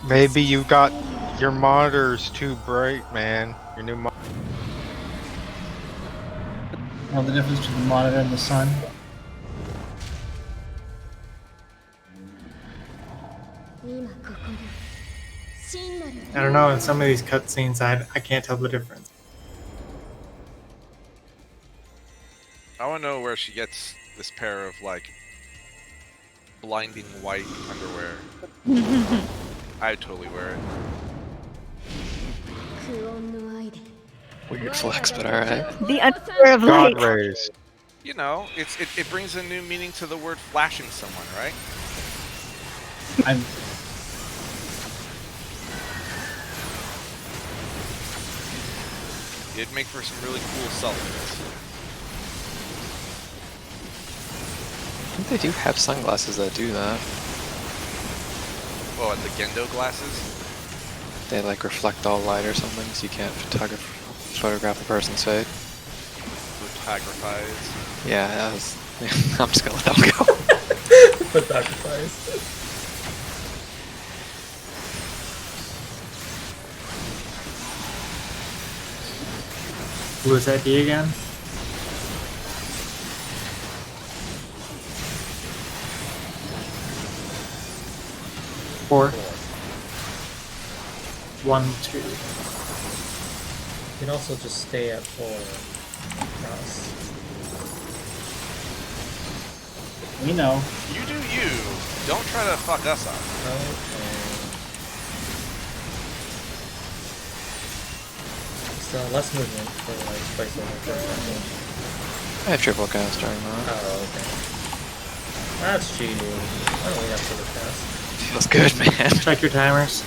Maybe you got your monitors too bright, man. Your new monitor. Know the difference between the monitor and the sun? I don't know, in some of these cutscenes, I can't tell the difference. I want to know where she gets this pair of like blinding white underwear. I'd totally wear it. Weird flex, but alright. The underwear of light. God rays. You know, it brings a new meaning to the word flashing someone, right? I'm It'd make for some really cool selfies. I think they do have sunglasses that do that. Oh, and the Gendo glasses? They like reflect all light or something, so you can't photograph the person's face. Photographize. Yeah, that was... I'm just gonna let that one go. Photographize. Who was that D again? Four. 1, 2. You can also just stay at 4 across. we know. You do you. Don't try to fuck us up. Okay. So less movement for like placeholder, for example. I have triple cast during that. Oh, okay. That's cheating. I don't have triple cast. Feels good, man. Check your timers.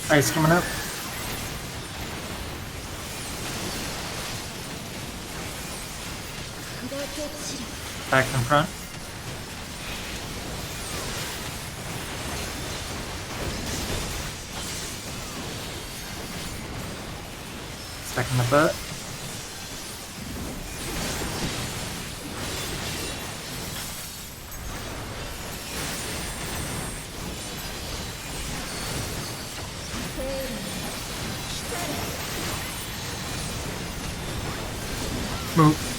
Ice coming up. Back in front. Stack in the butt. Move.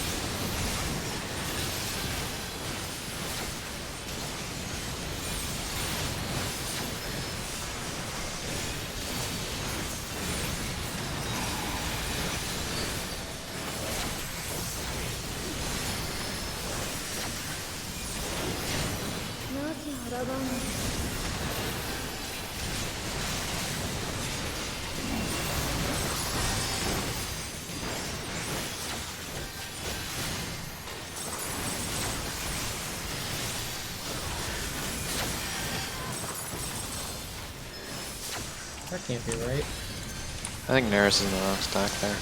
That can't be right. I think Neris is in the wrong stack there.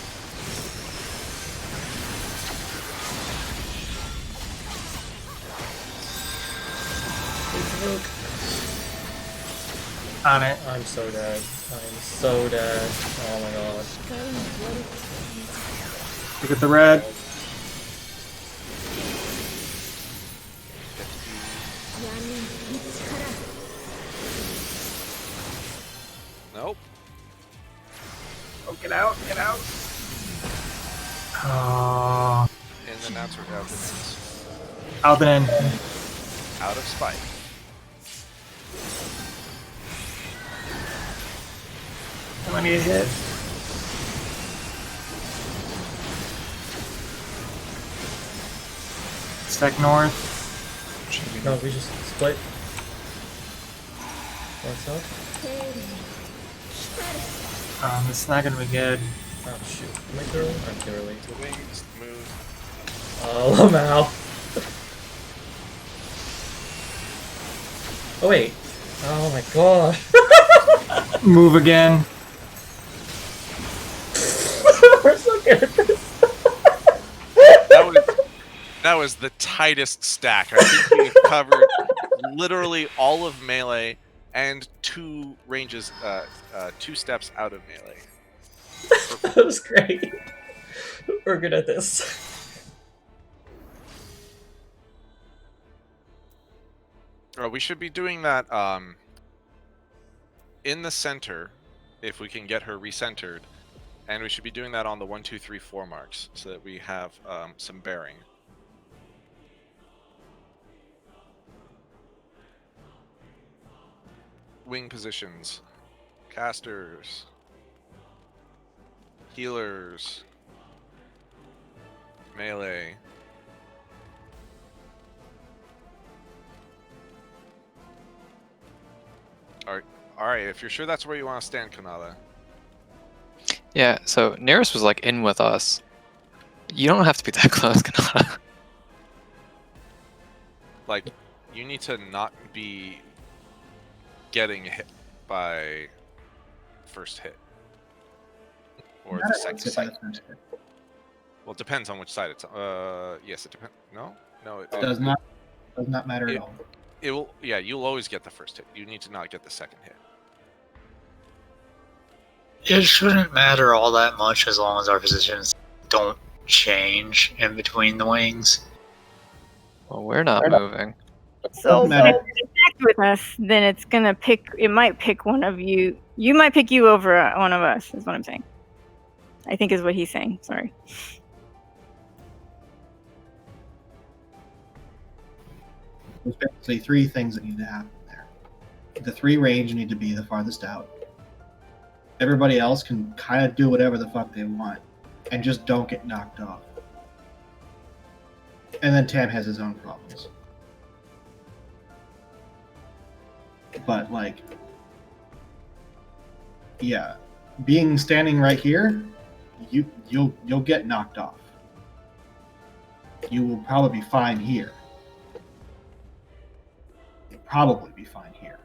On it. I'm so dead. I'm so dead. Oh my god. Look at the red. Nope. Oh, get out, get out. Oh. And then that's where Alden is. Alden. Out of spite. I need a hit. Stack north. No, we just split. What's up? It's not gonna be good. Oh shoot. Am I too early? I'm too early. The wings move. Oh, I'm out. Oh wait. Oh my god. Move again. We're so good at this. That was the tightest stack. I think we've covered literally all of melee and two ranges, 2 steps out of melee. That was great. We're good at this. We should be doing that in the center, if we can get her recentered, and we should be doing that on the 1, 2, 3, 4 marks, so that we have some bearing. Wing positions, casters, healers, melee. Alright, if you're sure that's where you want to stand, Kanada. Yeah, so Neris was like in with us. You don't have to be that close, Kanada. Like, you need to not be getting hit by first hit. Or the second side. Well, it depends on which side it's on. Yes, it depends. No? No, it does not matter at all. It will, yeah, you'll always get the first hit. You need to not get the second hit. It shouldn't matter all that much as long as our positions don't change in between the wings. Well, we're not moving. So if it's attacked with us, then it's gonna pick. It might pick one of you. You might pick you over one of us. Is what I'm saying. I think is what he's saying. Sorry. There's basically 3 things that need to happen there. The 3 range need to be the farthest out. Everybody else can kind of do whatever the fuck they want, and just don't get knocked off. And then Tam has his own problems. But like, yeah, standing right here, you'll get knocked off. You will probably be fine here. You'll probably be fine here.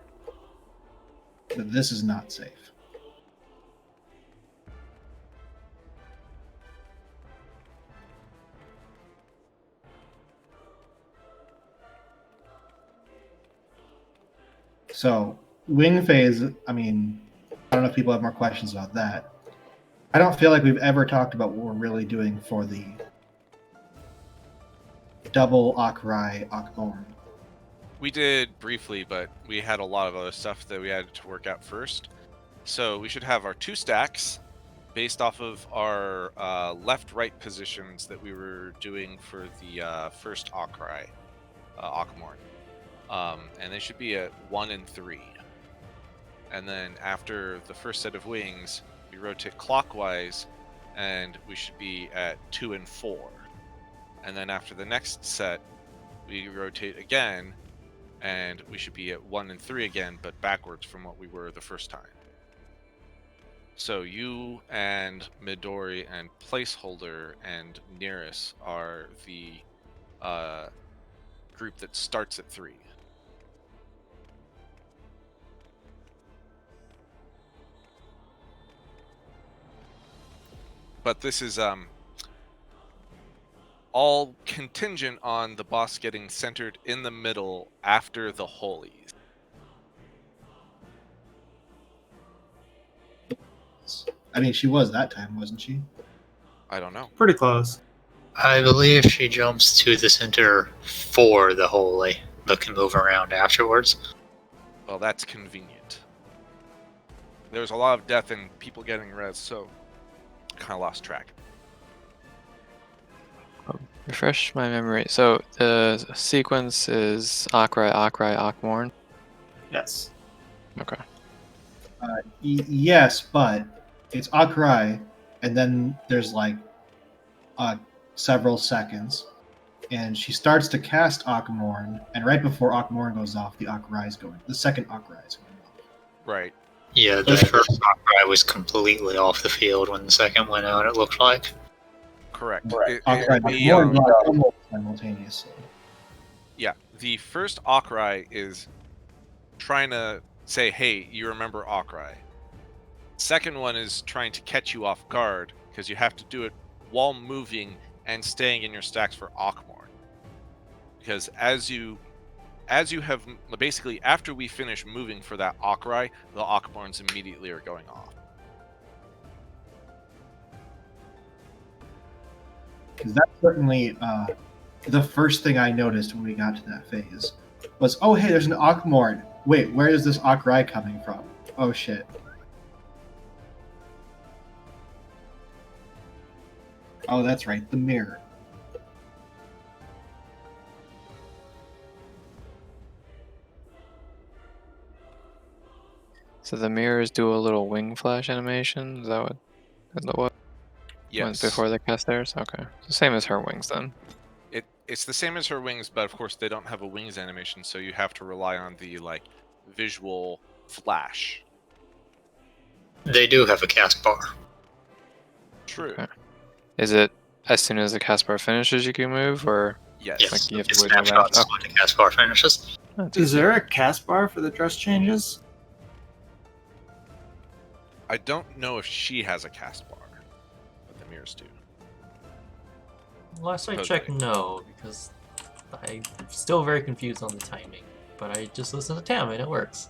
But this is not safe. So wing phase, I mean, I don't know if people have more questions about that. I don't feel like we've ever talked about what we're really doing for the double Akrai Akborn. We did briefly, but we had a lot of other stuff that we had to work out first. So we should have our 2 stacks based off of our left-right positions that we were doing for the first Akrai, Akmorn. And they should be at 1 and 3. And then after the first set of wings, we rotate clockwise, and we should be at 2 and 4. And then after the next set, we rotate again, and we should be at 1 and 3 again, but backwards from what we were the first time. So you and Midori and Placeholder and Nearest are the group that starts at 3. But this is all contingent on the boss getting centered in the middle after the holies. I mean, she was that time, wasn't she? I don't know. Pretty close. I believe she jumps to the center for the holy, but can move around afterwards. Well, that's convenient. There was a lot of death and people getting res, so kind of lost track. Refresh my memory. So the sequence is Akrai, Akrai, Akmorn. Yes. Okay. Yes, but it's Akrai, and then there's like several seconds, and she starts to cast Akmorn, and right before Akmorn goes off, the second Akrai is going off. Right. Yeah, the first Akrai was completely off the field when the second went out, it looked like. Correct. Akrai Akmorn got almost simultaneously. Yeah, the first Akrai is trying to say, hey, you remember Akrai. Second one is trying to catch you off guard, because you have to do it while moving and staying in your stacks for Akmorn. Because as you have, basically, after we finish moving for that Akrai, the Akmorns immediately are going off. Because that's certainly the first thing I noticed when we got to that phase was, oh, hey, there's an Akmorn. Wait, where is this Akrai coming from? Oh, shit. Oh, that's right, the mirror. So the mirrors do a little wing flash animation. Is that what? Yes. Went before they cast theirs? Okay. So same as her wings then. It's the same as her wings, but of course they don't have a wings animation, so you have to rely on the visual flash. They do have a cast bar. True. Okay. Is it as soon as the cast bar finishes you can move, or Yes. like you have It to wait till snapshots that? when the cast bar finishes. Is there a cast bar for the dress changes? I don't know if she has a cast bar, but the mirrors do. Last I Okay. checked, no, because I'm still very confused on the timing. But I just listen to Tam and it works.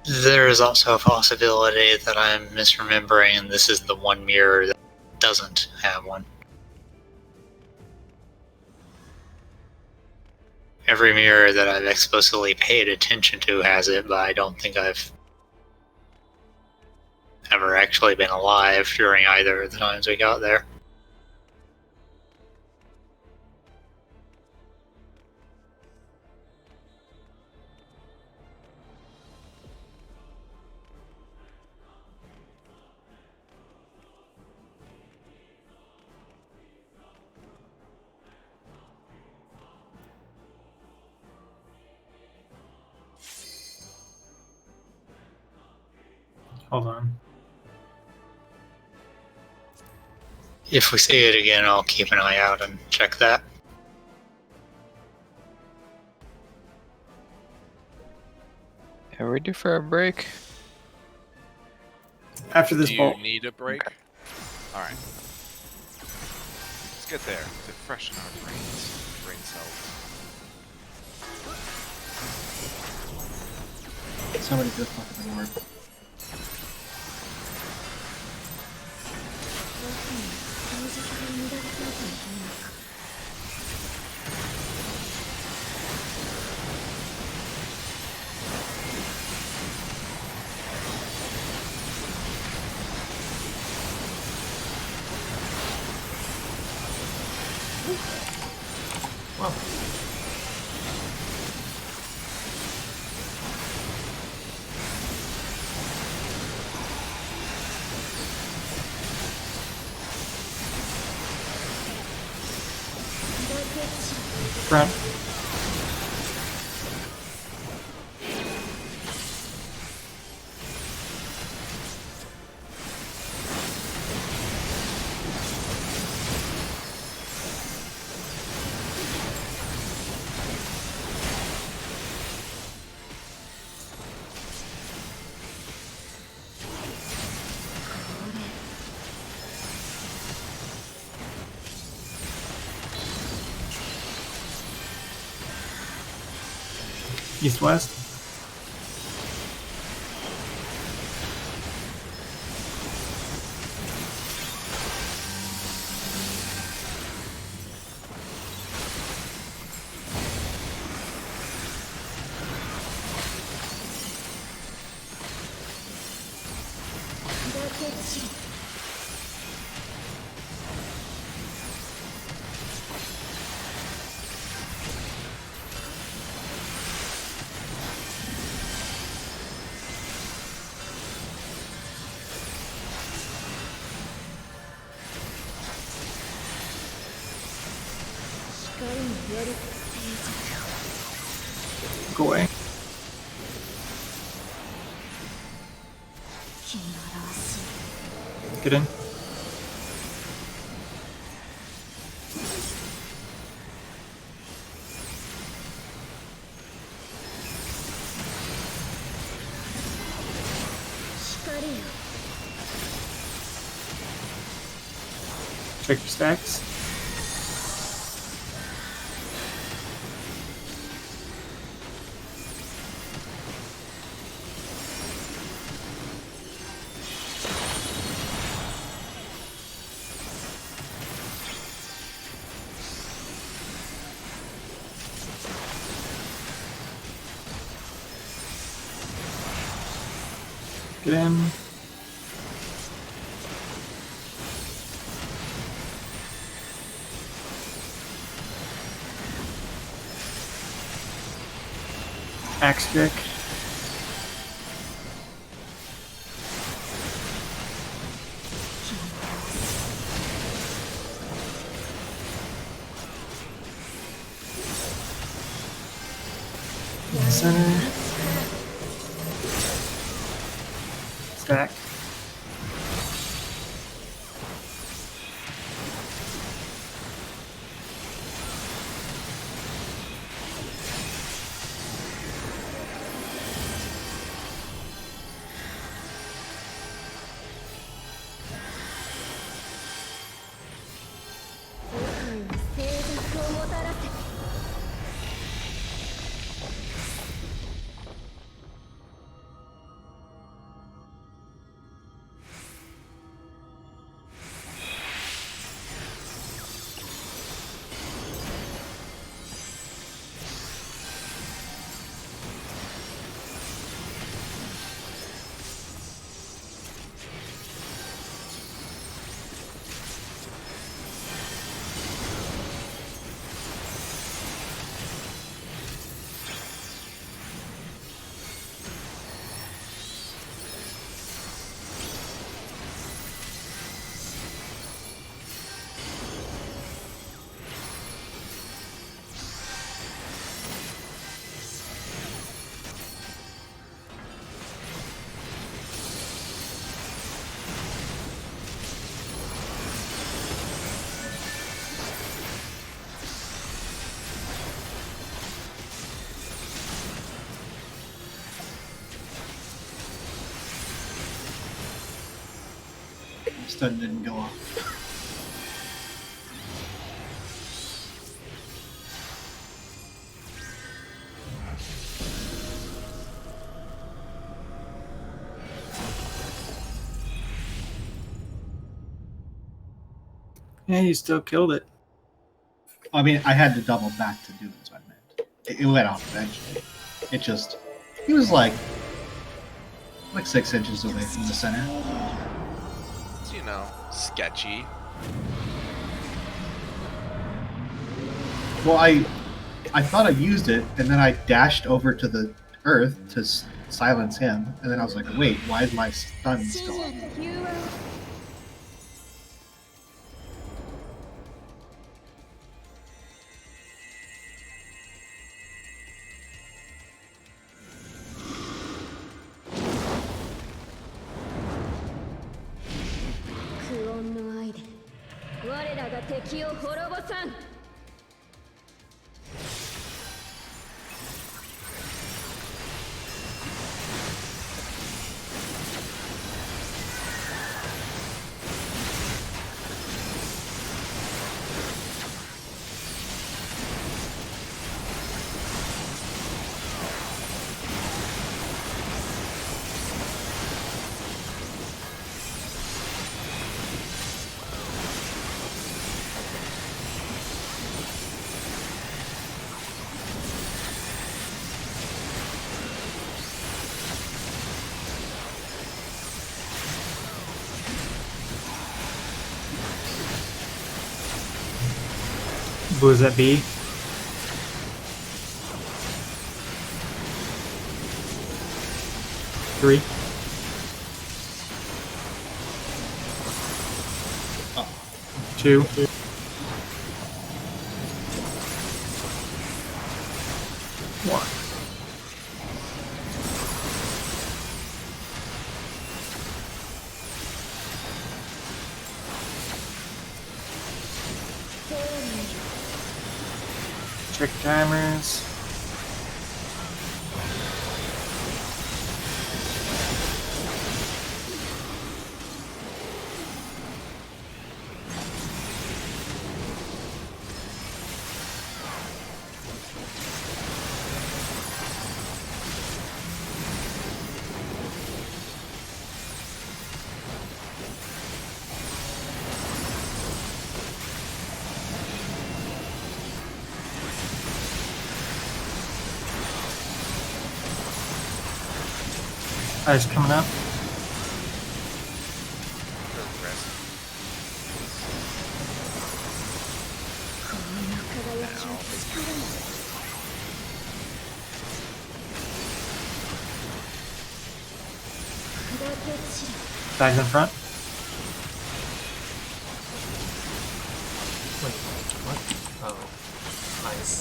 There is also a possibility that I'm misremembering and this is the one mirror that doesn't have one. Every mirror that I've explicitly paid attention to has it, but I don't think I've ever actually been alive during either of the times we got there. Hold on. If we see it again, I'll keep an eye out and check that. Are we due for a break? After this Do you bolt. need a break? Alright. get there to freshen our brain cells. Somebody go fucking warp. Well, Front. East west. Go away. Get in. Check your stacks. Get in. Axe kick. Center. Stack. Stun didn't go off. Yeah, you still killed it. I mean, I had to double back to do it, is what I meant. It went off eventually. It just... He was like 6 inches away from the center. It's, you know, sketchy. Well, I thought I used it, and then I dashed over to the earth to silence him, and then I was like, wait, why is my stun still up? 苦音の愛で我らが敵を滅ぼさん。 Blue is at B. Three. Two. One. Check timers. Eyes coming up. Bags in front. Wait, what? Oh, nice.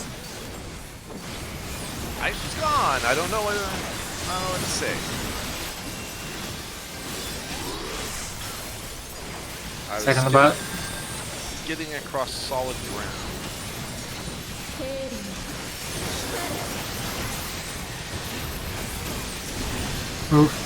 Ice is gone. I don't know what to say. Second the butt. Getting across solid ground. Move.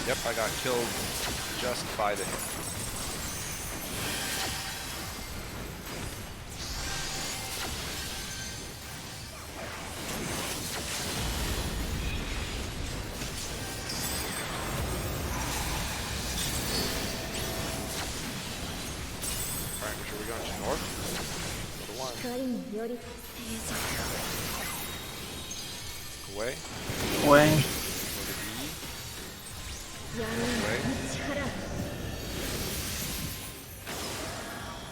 Yep, I got killed just by the hit. Alright, which are we going to? North? Go to one. Away. Away. Away.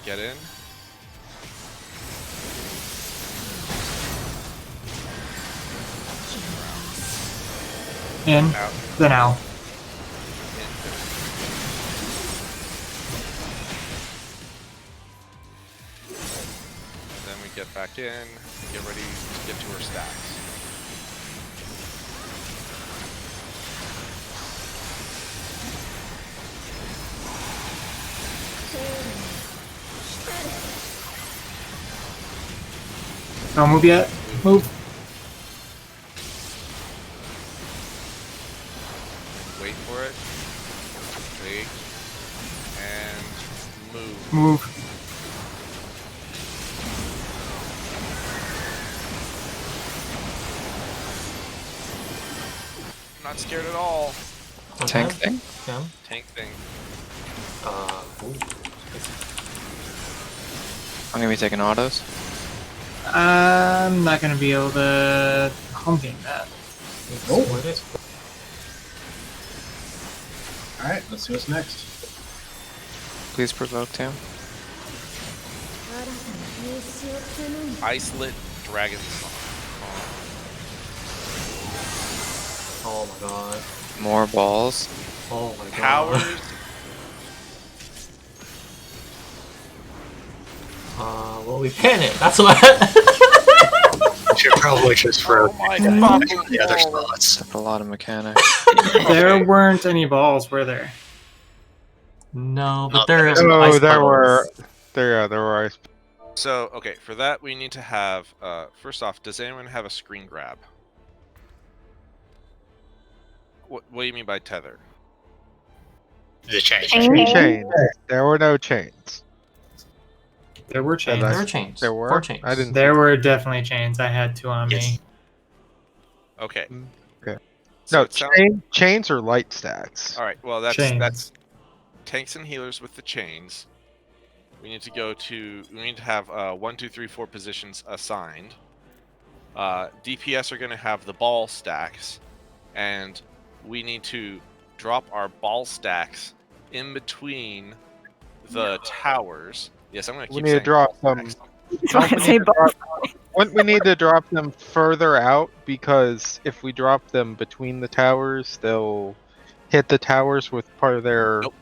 Get in. In. Out. Then out. In. Then we get back in and get ready to get to our stacks. Don't move yet. Move. Wait for it. Wait. And move. Move. I'm not scared at all. Tank thing? Yeah. Tank thing. Ooh. I'm gonna be taking autos. I'm not gonna be able to home game that. Oh. Split it. Alright, let's see what's next. Please provoke Tam. 新たな名刺を積むんだ Icelit Dragon Song. Oh my god. More balls. Oh my god. Powers. Well, we pin it. That's what. Should probably just throw Oh my the fucking other God. spots. That's a lot of mechanics. There weren't any balls, were there? No, but Not there that is Oh, ice there puddles. were. There were ice. So, okay, for that we need to have, first off, does anyone have a screen grab? What do you mean by tether? The change. Chains. There were no chains. There were chains. There were chains. There were? 4 chains. I didn't. There were definitely chains. I had 2 on Yes. me. Okay. Okay. So No, it sounds- chains are light stacks. All right. Well, that's Chains. tanks and healers with the chains. We need to go to. We need to have 1, 2, 3, 4 positions assigned. DPS are going to have the ball stacks, and we need to drop our ball stacks in between the towers. Yes, I'm going to We keep need to saying drop ball them. stacks. That's why I say ball. We need to drop them further out because if we drop them between the towers, they'll hit the towers with part of their Nope.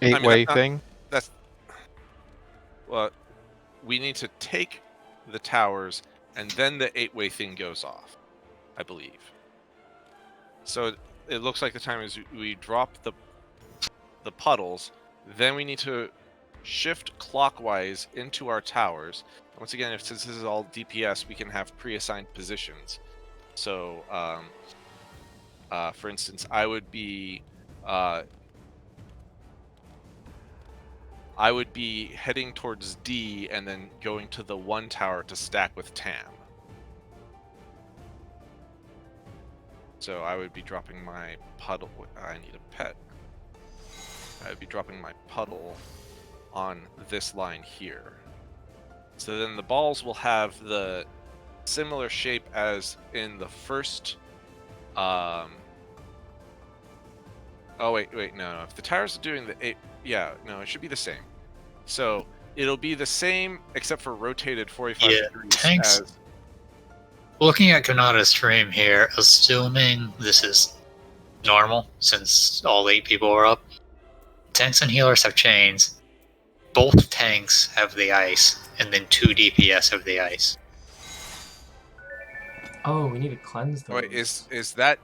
8-way that's not- thing. That's well, we need to take the towers, and then the 8-way thing goes off, I believe. So it looks like the time is we drop the puddles, then we need to shift clockwise into our towers. Once again, since this is all DPS, we can have pre-assigned positions. So, for instance, I would be heading towards D and then going to the 1 tower to stack with Tam. So I would be dropping my puddle. I need a pet. I would be dropping my puddle on this line here. So then the balls will have the similar shape as in the first. Oh wait, no. If the towers are doing the 8, yeah, no, it should be the same. So it'll be the same except for rotated 45 Yeah, degrees. tanks- As, Looking at Kanata's stream here, assuming this is normal, since all 8 people are up, tanks and healers have chains. Both tanks have the ice, and then 2 DPS have the ice. Oh, we need to cleanse those. wait, is that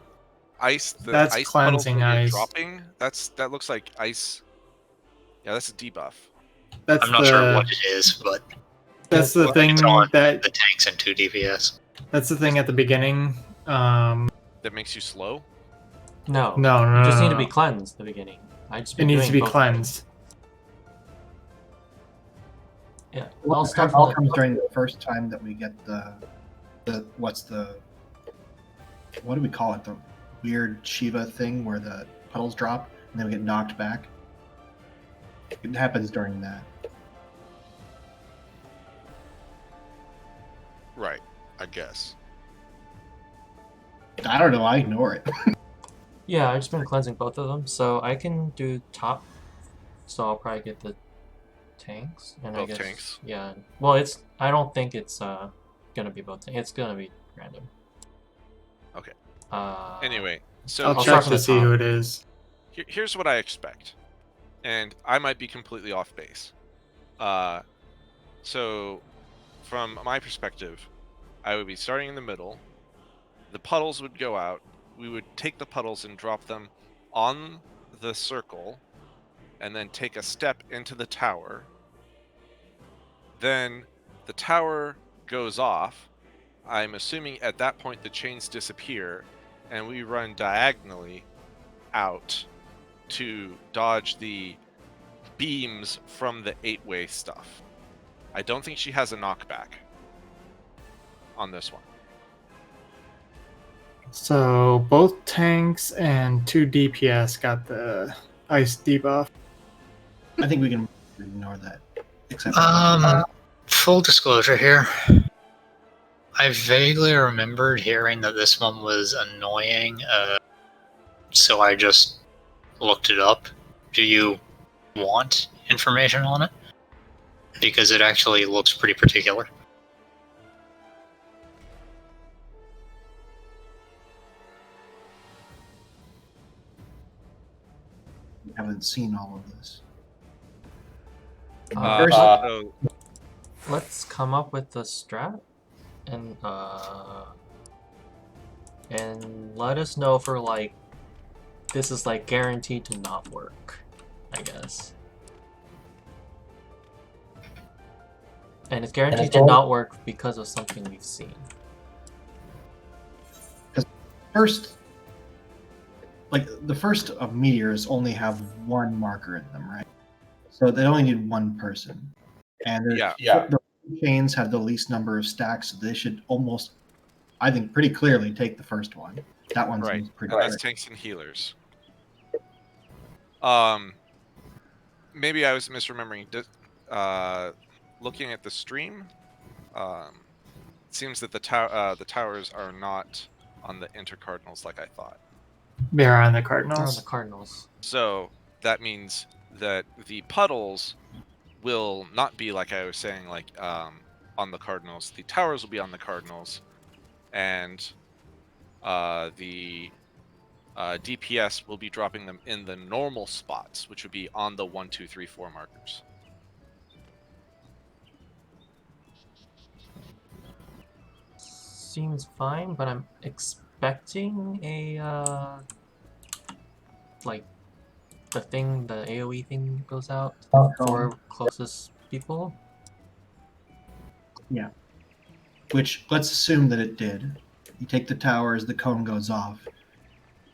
ice? The That's ice puddles cleansing that you're ice. dropping? That looks like ice. Yeah, that's a debuff. That's I'm not sure what it is, but That's the thing it's on that the tanks and 2 DPS. that's the thing at the beginning. That makes you slow. No. No, You just need to no. be cleansed at the beginning. I just It been needs doing to be both. cleansed. Yeah. Well, I'll start all from comes during the first time that we get the what do we call it? The weird Shiva thing where the puddles drop and then we get knocked back. It happens during that. Right, I guess. I don't know. I ignore it. Yeah, I've just been cleansing both of them, so I can do top. So I'll probably get the tanks, and I Both guess tanks? yeah. Well, it's I don't think it's gonna be both. It's gonna be random. Okay. I'll Anyway, so I'll start check from to the see top. who it is. Here's what I expect, and I might be completely off base. So from my perspective, I would be starting in the middle. The puddles would go out. We would take the puddles and drop them on the circle, and then take a step into the tower. Then the tower goes off. I'm assuming at that point the chains disappear, and we run diagonally out to dodge the beams from the 8-way stuff. I don't think she has a knockback on this one. So both tanks and 2 DPS got the ice debuff. I think we can ignore that. Except Full disclosure here. I vaguely remembered hearing that this one was annoying, so I just looked it up. Do you want information on it? Because it actually looks pretty particular. we haven't seen all of this. So Let's come up with the strat and let us know for like this is like guaranteed to not work, I guess. And it's guaranteed to not work because of something we've seen. First, like the first of meteors only have one marker in them, right? So they only need one person. And the chains have the least number of stacks, so they should almost, I think, pretty clearly take the first one. That one's right, pretty and that's tanks and healers. Maybe I was misremembering. Looking at the stream, it seems that the towers are not on the intercardinals like I thought. They're on the They're on Cardinals. the Cardinals. So that means that the puddles will not be like I was saying, like on the Cardinals. The towers will be on the Cardinals, and the DPS will be dropping them in the normal spots, which would be on the 1, 2, 3, 4 markers. Seems fine, but I'm expecting a like the AoE thing goes out for closest people. Yeah. Which, let's assume that it did. You take the towers, the cone goes off.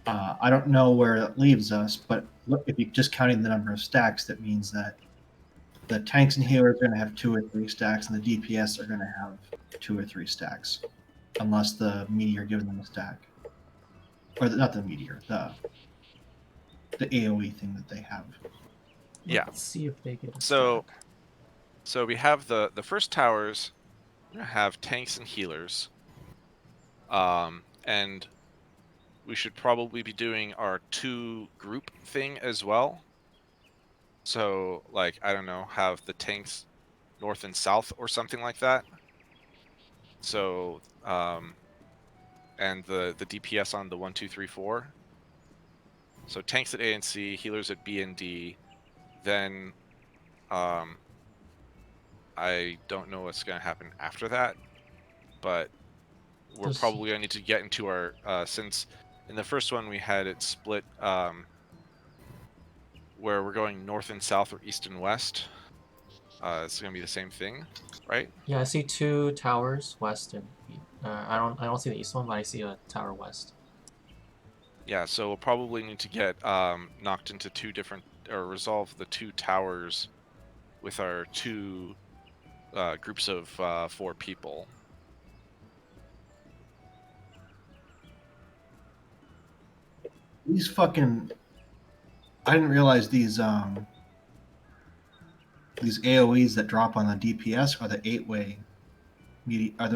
I don't know where it leaves us, but look, if you're just counting the number of stacks, that means that the tanks and healers are going to have 2 or 3 stacks, and the DPS are going to have 2 or 3 stacks, unless the meteor gives them a stack, or not the meteor, the AOE thing that they have. Yeah. Let's see if they get a So stack. we have the first towers. We're gonna have tanks and healers. And we should probably be doing our 2 group thing as well. So, like, I don't know, have the tanks north and south or something like that. So, and the DPS on the 1, 2, 3, 4. So tanks at A and C, healers at B and D. Then, I don't know what's gonna happen after that, but we're probably gonna need to get into our since in the first one we had it split where we're going north and south or east and west. It's gonna be the same thing, right? Yeah, I see 2 towers west and I don't see the east one, but I see a tower west. Yeah, so we'll probably need to get knocked into 2 different or resolve the 2 towers with our 2 groups of 4 people. These fucking, I didn't realize these AOEs that drop on the DPS are the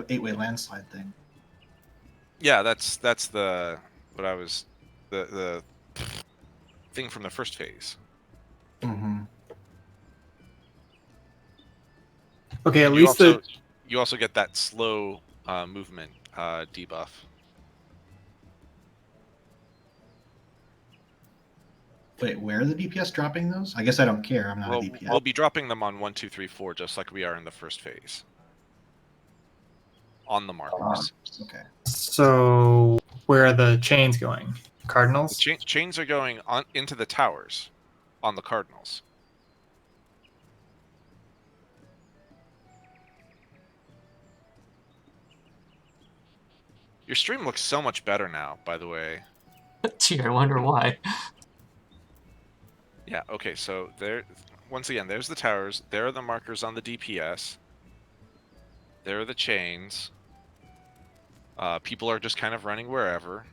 8-way landslide thing. Yeah, that's the what I was the thing from the first phase. Mm-hmm. Okay, at And least you also get that slow movement debuff. Wait, where are the DPS dropping those? I guess I don't care. I'm not a DPS. We'll be dropping them on 1, 2, 3, 4, just like we are in the first phase. on the markers. Okay. So where are the chains going? The Cardinals? chains are going on into the towers on the cardinals. Your stream looks so much better now, by the way. Gee, I wonder why. Yeah, okay, so there, once again, there's the towers. There are the markers on the DPS. There are the chains. People are just kind of running wherever.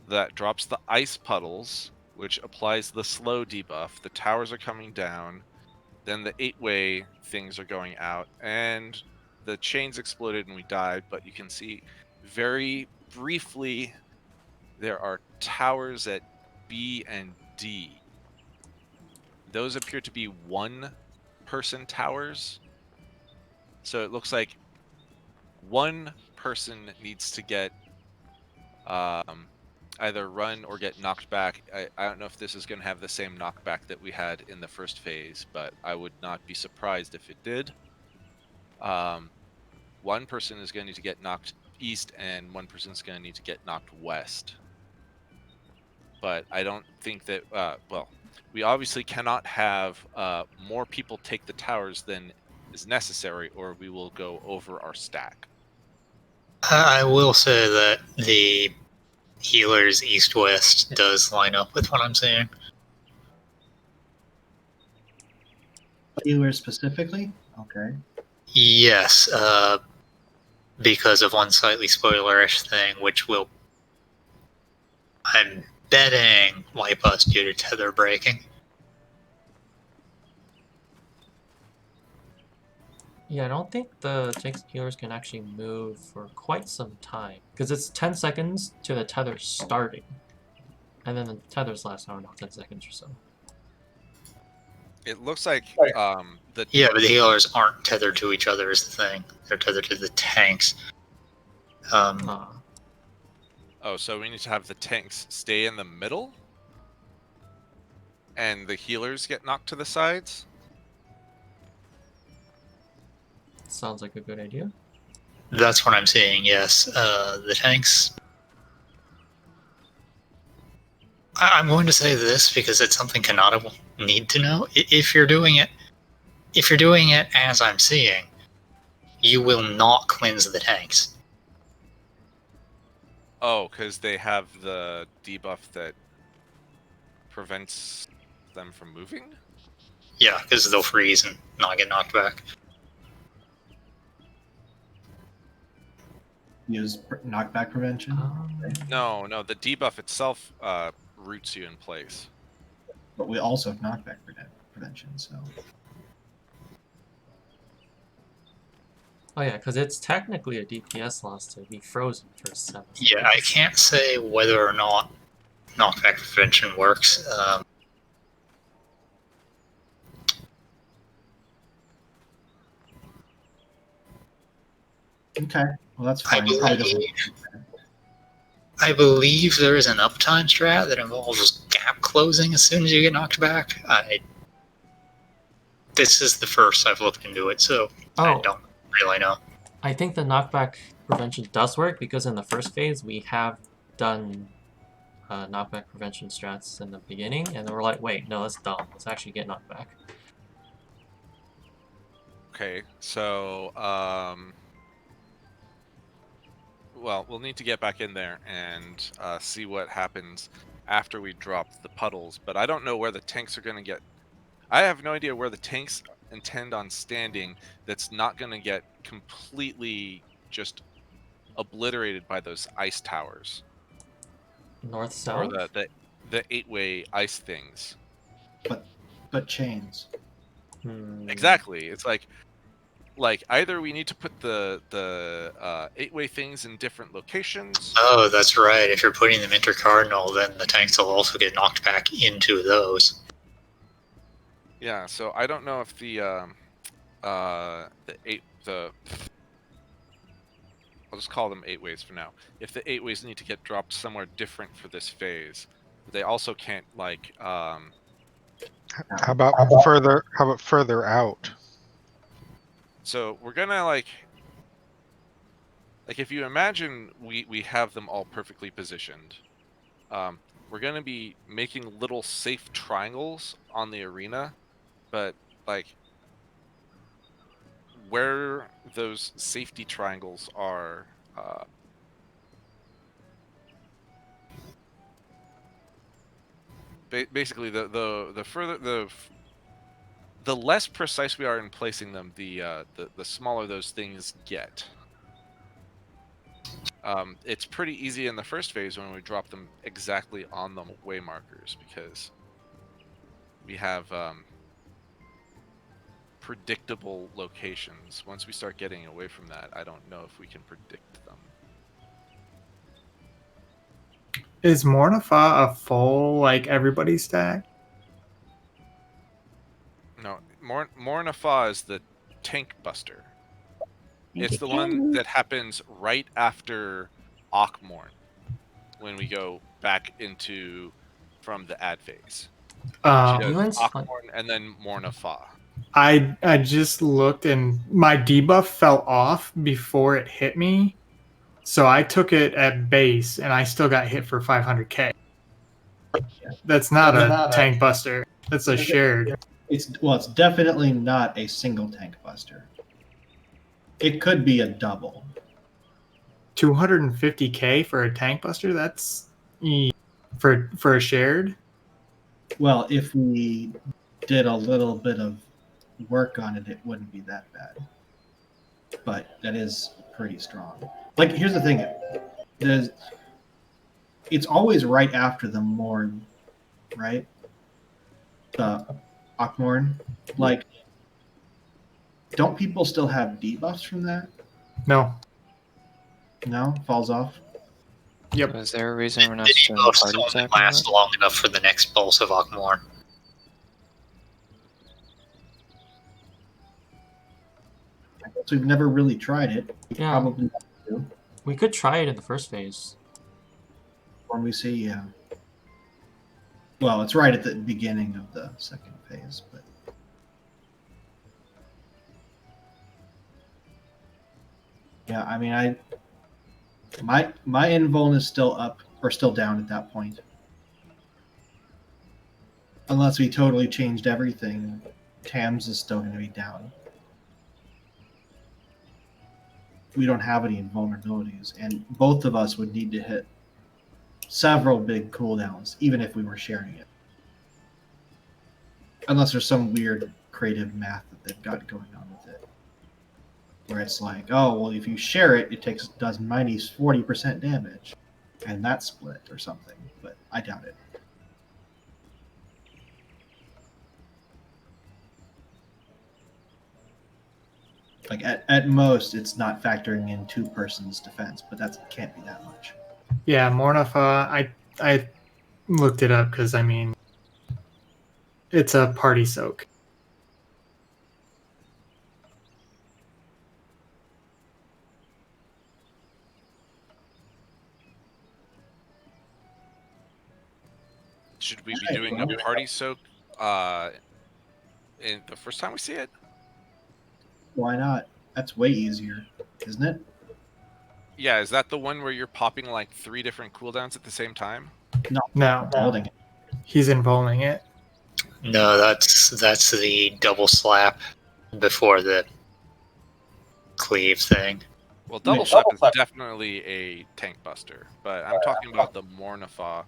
That drops the ice puddles, which applies the slow debuff. The towers are coming down. Then the 8-way things are going out. And the chains exploded and we died. But you can see very briefly there are towers at B and D. Those appear to be one-person towers. So it looks like one person needs to get either run or get knocked back. I don't know if this is going to have the same knockback that we had in the first phase, but I would not be surprised if it did. One person is going to need to get knocked east, and one person is going to need to get knocked west. But I don't think that, well, we obviously cannot have more people take the towers than is necessary, or we will go over our stack. I will say that the healers east-west does line up with what I'm seeing. Healers specifically? Okay. Yes, because of one slightly spoilerish thing, which will, I'm betting, wipe us due to tether breaking. Yeah, I don't think the Jinx healers can actually move for quite some time. Because it's 10 seconds to the tether starting. And then the tethers last, I don't know, 10 seconds or so. It looks like the Yeah, but the healers aren't tethered to each other is the thing. They're tethered to the tanks. Ah. Oh, so we need to have the tanks stay in the middle? And the healers get knocked to the sides? Sounds like a good idea. That's what I'm seeing, yes. The tanks... I'm going to say this because it's something Kanata will need to know. If you're doing it as I'm seeing, you will not cleanse the tanks. Oh, because they have the debuff that prevents them from moving? Yeah, because they'll freeze and not get knocked back. Use knockback prevention. No, the debuff itself roots you in place. But we also have knockback prevention, so. Oh yeah, because it's technically a DPS loss to be frozen for 7 seconds. Yeah, I can't say whether or not knockback prevention works. Okay, well that's fine. I believe there is an uptime strat that involves gap closing as soon as you get knocked back. This is the first I've looked into it, so I don't really know. I think the knockback prevention does work because in the first phase we have done knockback prevention strats in the beginning, and then we're like, wait, no, that's dumb. Let's actually get knocked back. Okay, so well, we'll need to get back in there and see what happens after we drop the puddles. But I don't know where the tanks are going to get. I have no idea where the tanks intend on standing that's not going to get completely just obliterated by those ice towers. North-south? Or the 8-way ice things. But chains. Exactly. It's like either we need to put the 8-way things in different locations. Oh, that's right. If you're putting them intercardinal, then the tanks will also get knocked back into those. Yeah, so I don't know if I'll just call them 8-ways for now. If the 8-ways need to get dropped somewhere different for this phase, they also can't How about further out? So we're gonna like if you imagine we have them all perfectly positioned, we're going to be making little safe triangles on the arena, but like where those safety triangles are, basically the further the less precise we are in placing them, the smaller those things get. It's pretty easy in the first phase when we drop them exactly on the way markers, because we have predictable locations. Once we start getting away from that, I don't know if we can predict them. Is Mornifa a full, like, everybody stack? No, Mornifa is the tank buster. It's the one that happens right after Akmorn, when we go back into from the ad phase. She does Demons, like- Akmorn and then Mornifa. I just looked and my debuff fell off before it hit me, so I took it at base and I still got hit for 500k. That's not a tank buster. That's a shared. It's definitely not a single tank buster. It could be a double. 250k for a tank buster. That's for a shared. Well, if we did a little bit of work on it, it wouldn't be that bad. But that is pretty strong. Like, here's the thing: it's always right after the Morn, right? The Akmorn. Like, don't people still have debuffs from that? No. No, falls off. Yep. Is there a reason we're not The doing debuffs party only attack? last long enough for the next pulse of Akmorn. So we've never really tried it. Yeah. Probably do. We could try it in the first phase. When we see, yeah. Well, it's right at the beginning of the second phase, but yeah, I mean, my invuln is still up or still down at that point, unless we totally changed everything. Tams is still going to be down. We don't have any invulnerabilities, and both of us would need to hit several big cooldowns, even if we were sharing it. Unless there's some weird creative math that they've got going on with it, where it's like, oh, well, if you share it, it does minus 40% damage, and that's split or something. But I doubt it. Like at most, it's not factoring in two persons' defense, but that can't be that much. Yeah, Mornifa. I looked it up because I mean, it's a party soak. Should we be doing a party soak in the first time we see it? Why not? That's way easier, isn't it? Yeah, is that the one where you're popping like 3 different cooldowns at the same time? No, Holding it. he's involving it. No, that's the double slap before the cleave thing. Well, double slap is definitely a tank buster, but I'm talking about the Mornifa.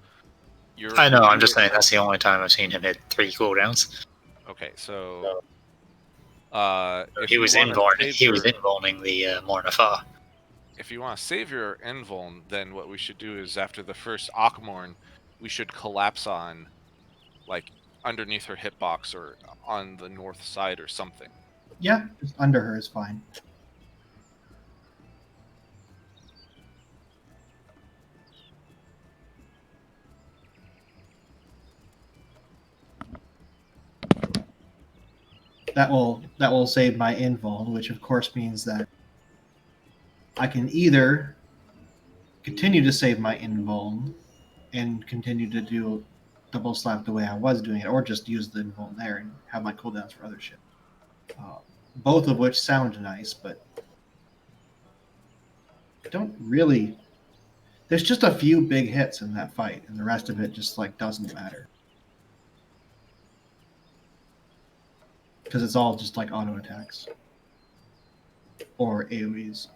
I know, I'm just saying that's the only time I've seen him hit 3 cooldowns. Okay, so if He was you wanna invulning. save He was your- invulning the Mornifa. If you want to save your invuln, then what we should do is after the first Akmorn, we should collapse on, like, underneath her hitbox or on the north side or something. Yeah, just under her is fine. That will save my invuln, which of course means that I can either continue to save my invuln and continue to do double slap the way I was doing it, or just use the invuln there and have my cooldowns for other shit. Both of which sound nice, but don't really. There's just a few big hits in that fight, and the rest of it just like doesn't matter because it's all just like auto attacks or AoEs.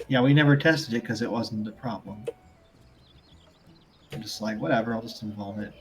Yeah, we never tested it because it wasn't a problem. I'm just like, whatever, I'll just involve it.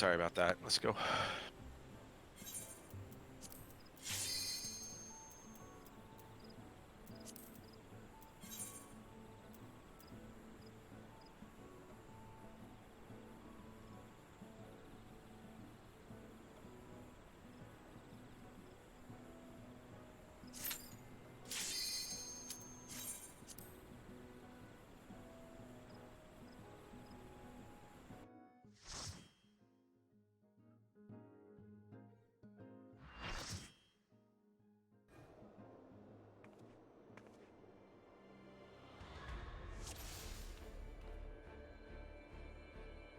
Sorry about that. Let's go.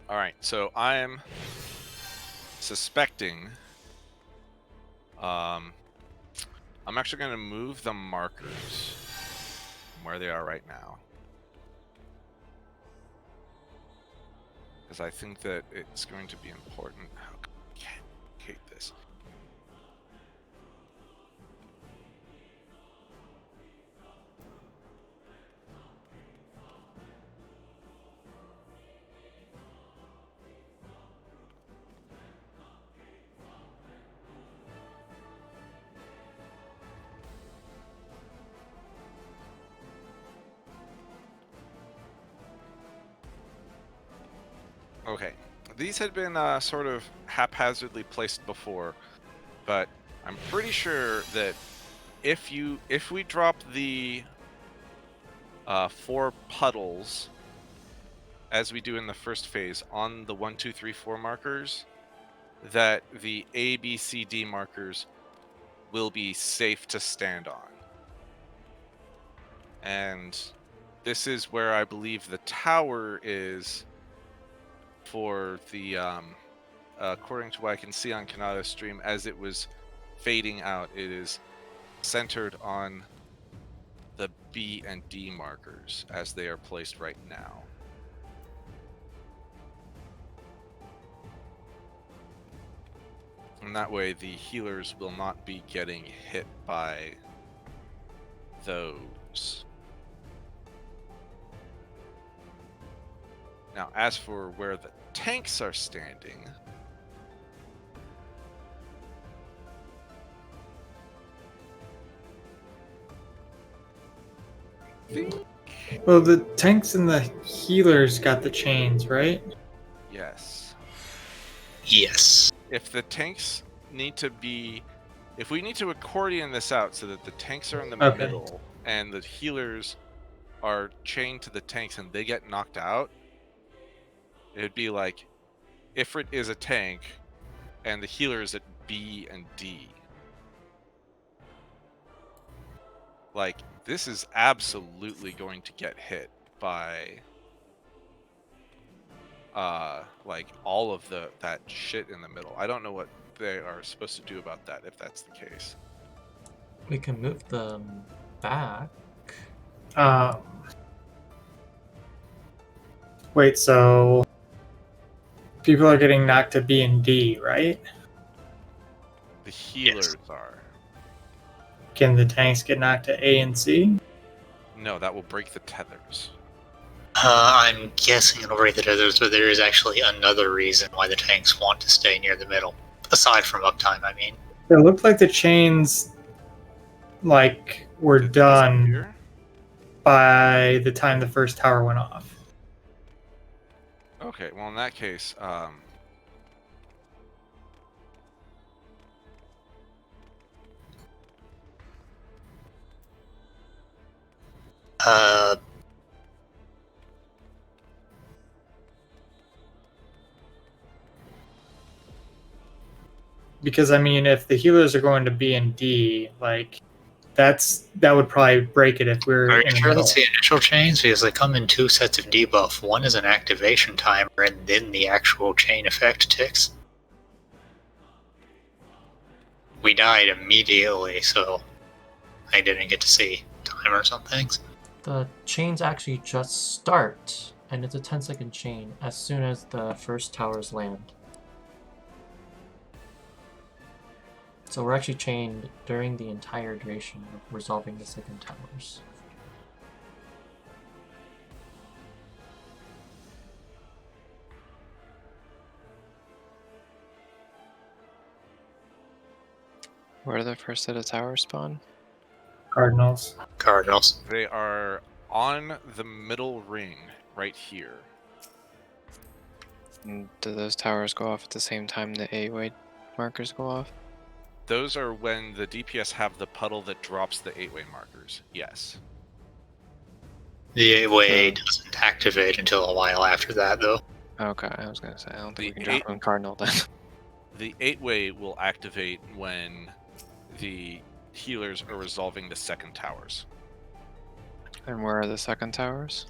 All right, so I'm suspecting. I'm actually going to move the markers from where they are right now, because I think that it's going to be important. Oh, I hate this. Okay, these had been sort of haphazardly placed before, but I'm pretty sure that if we drop the 4 puddles as we do in the first phase on the 1, 2, 3, 4 markers, that the A, B, C, D markers will be safe to stand on. And this is where I believe the tower is for the according to what I can see on Kanata's stream, as it was fading out, it is centered on the B and D markers as they are placed right now. And that way the healers will not be getting hit by those. Now, as for where the tanks are standing, Well, the tanks and the healers got the chains, right? yes. Yes. If the tanks need to be... If we need to accordion this out so that the tanks are in the Okay. middle and the healers are chained to the tanks and they get knocked out, it would be like Ifrit is a tank and the healer is at B and D. Like, this is absolutely going to get hit by like all of that shit in the middle. I don't know what they are supposed to do about that if that's the case. We can move them back. Wait, so people are getting knocked to B and D, right? The healers are. Can the tanks get knocked to A and C? No, that will break the tethers. I'm guessing it'll break the tethers, but there is actually another reason why the tanks want to stay near the middle. Aside from uptime, I mean. It looked like the chains were Did they done disappear? by the time the first tower went off. Okay, well in that case, Because I mean, if the healers are going to B and D, that would probably break it if we're Are you in the sure middle. that's the initial chains? Because they come in 2 sets of debuff. One is an activation timer, and then the actual chain effect ticks. We died immediately, so I didn't get to see timers on things. The chains actually just start, and it's a 10-second chain as soon as the first towers land. So we're actually chained during the entire duration of resolving the second towers. Where do the first set of towers spawn? Cardinals. Cardinals. They are on the middle ring right here. And do those towers go off at the same time the 8-way markers go off? Those are when the DPS have the puddle that drops the 8-way markers. Yes. The 8-way doesn't activate until a while after that, though. Okay, I was gonna say, I don't think we The can drop them Cardinal then. The 8-way will activate when the healers are resolving the second towers. And where are the second towers?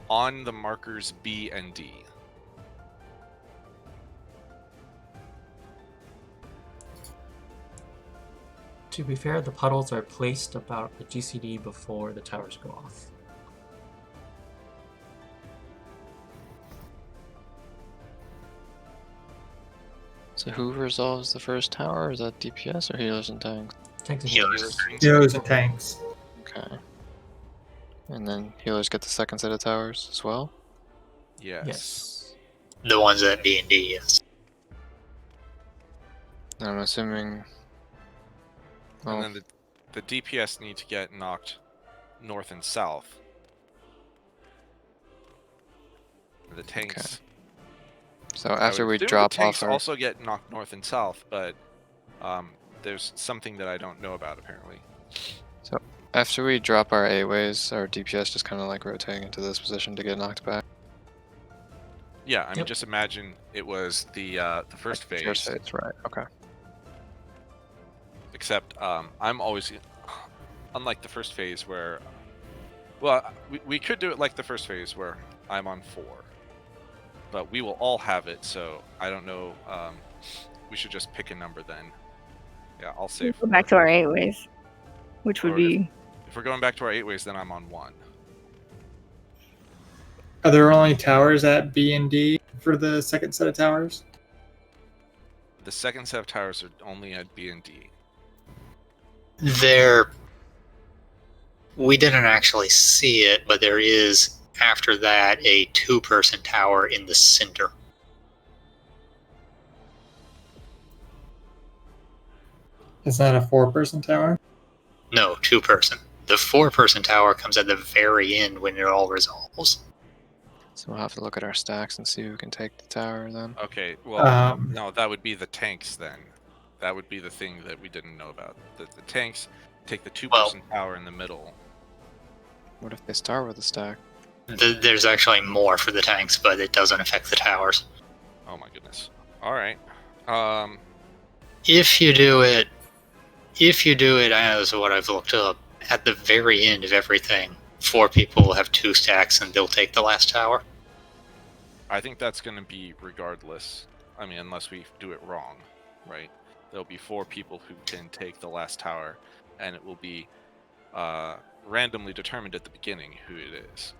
On the markers B and D. To be fair, the puddles are placed about the GCD before the towers go off. So who resolves the first tower? Is that DPS or healers and tanks? Tanks and Healers. Heroes and tanks. Okay. And then healers get the second set of towers as well? Yes. The ones at B and D, yes. I'm assuming... And then the DPS need to get knocked north and south. The tanks... So after we the drop tanks off our... also get knocked north and south, but there's something that I don't know about apparently. So after we drop our 8-ways, our DPS just kind of like rotating into this position to get knocked back. Yeah, I mean, just imagine it was the first phase. First phase, right? Okay. Except I'm always, unlike the first phase where, well, we could do it like the first phase where I'm on 4, but we will all have it. So I don't know. We should just pick a number then. Yeah, I'll say. Go back to our 8-ways, which would be. If we're going back to our 8-ways, then I'm on 1. Are there only towers at B and D for the second set of towers? The second set of towers are only at B and D. We didn't actually see it, but there is, after that, a 2-person tower in the center. Is that a 4-person tower? No, 2-person. The 4-person tower comes at the very end when it all resolves. So we'll have to look at our stacks and see who can take the tower then. Okay, well, no, that would be the tanks then. That would be the thing that we didn't know about. The tanks take the 2-person tower in the middle. What if they start with a stack? There's actually more for the tanks, but it doesn't affect the towers. Oh my goodness. All right. If you do it as what I've looked up, at the very end of everything, 4 people will have 2 stacks and they'll take the last tower. I think that's going to be regardless. I mean, unless we do it wrong, right? There'll be 4 people who can take the last tower, and it will be randomly determined at the beginning who it is,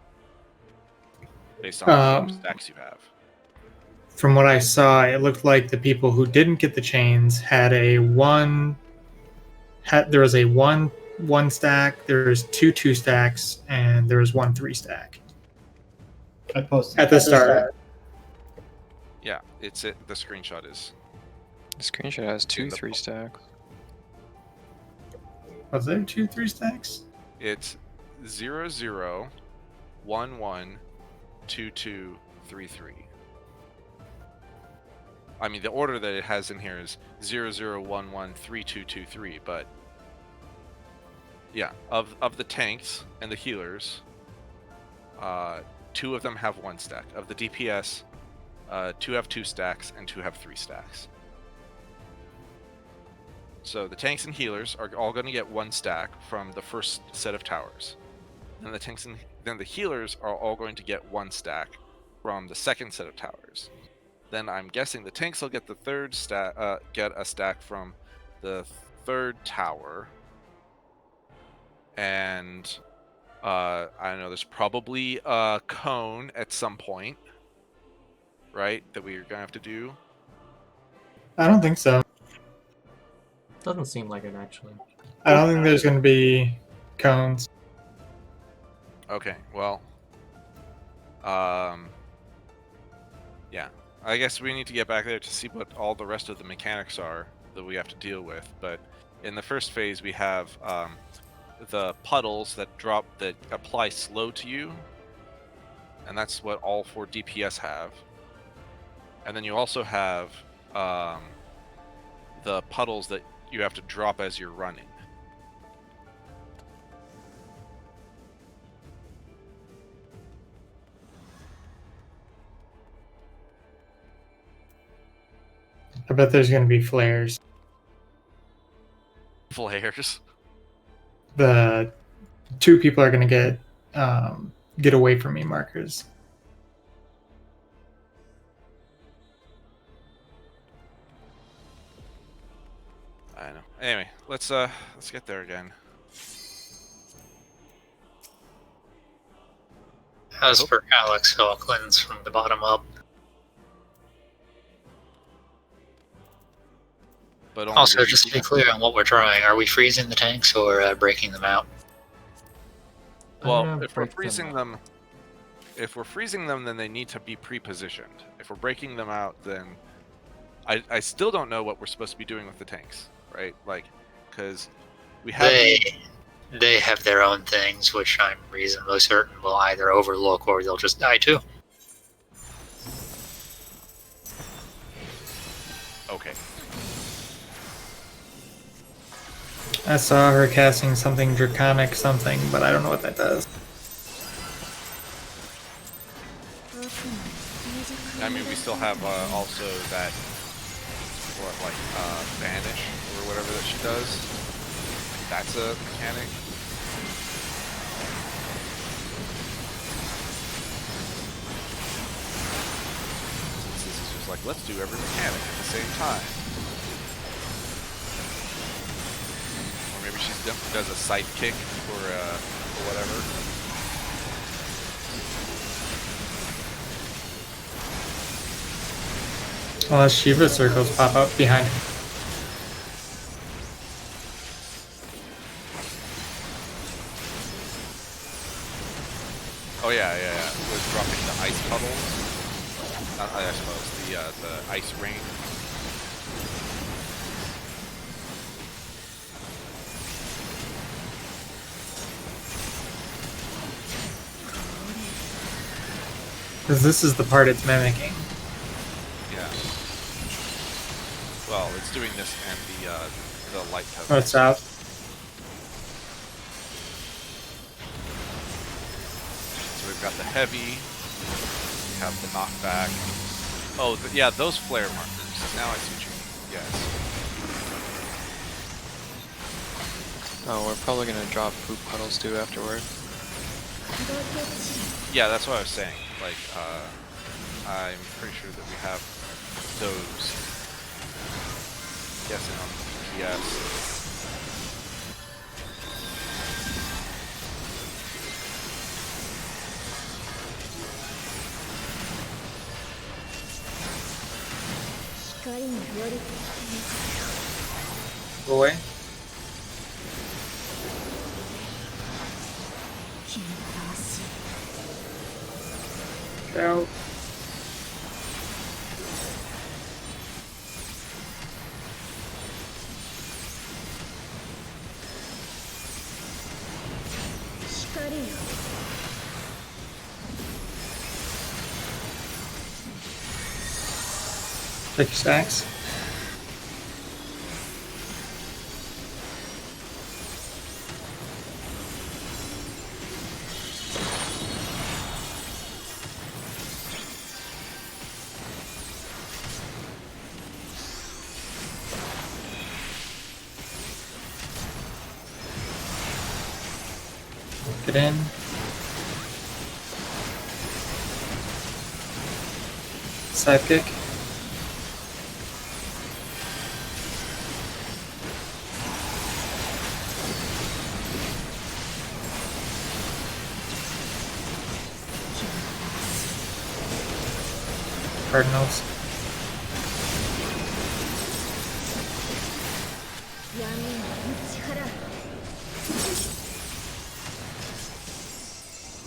based on how many stacks you have. From what I saw, it looked like the people who didn't get the chains had there was a 1 stack, there's 2 stacks, and there was 1 3 stack. I posted at the start. Yeah, the screenshot is. The screenshot has 2 3 stacks. Was there 2 3 stacks? It's 0 0 1 1 2 2 3 3. I mean, the order that it has in here is 0 0 1 1 3 2 2 3, but yeah, of the tanks and the healers, 2 of them have 1 stack. Of the DPS, 2 have 2 stacks and 2 have 3 stacks. So the tanks and healers are all going to get 1 stack from the first set of towers. Then the healers are all going to get 1 stack from the second set of towers. Then I'm guessing the tanks will get the third stack, get a stack from the 3rd tower. And I don't know, there's probably a cone at some point, right? That we're gonna have to do. I don't think so. Doesn't seem like it actually. I don't think there's going to be cones. Okay, well, yeah, I guess we need to get back there to see what all the rest of the mechanics are that we have to deal with. But In the first phase, we have the puddles that apply slow to you, and that's what all 4 DPS have. And then you also have the puddles that you have to drop as you're running. I bet there's going to be flares. Flares. The 2 people are going to get away from me markers. I know. Anyway, let's get there again. As for Alex Hawkins from the bottom up. But Also, just to be clear on what we're trying, are we freezing the tanks or breaking them out? Well, if we're freezing them, then they need to be pre-positioned. If we're breaking them out, then I still don't know what we're supposed to be doing with the tanks, right? Like, because we have they have their own things, which I'm reasonably certain will either overlook or they'll just die too. Okay. I saw her casting something draconic something, but I don't know what that does. I mean, we still have also that vanish or whatever that she does. That's a mechanic. This is just like, let's do every mechanic at the same time. Or maybe she does a sidekick or whatever. Unless Shiva circles pop up behind him. Oh yeah. Was dropping the ice puddles. Not ice puddles, the ice rain. Because this is the part it's mimicking. Yeah. Well, it's doing this and the light cover. What's up? So we've got the heavy, we have the knockback. Oh, yeah, those flare markers. Now I see what you mean. Yes. Oh, we're probably gonna drop poop puddles too afterward. Yeah, that's what I was saying. Like, I'm pretty sure that we have those. Guessing on the DPS. Go away. Out. Take your stacks. Get in. Sidekick. Cardinals.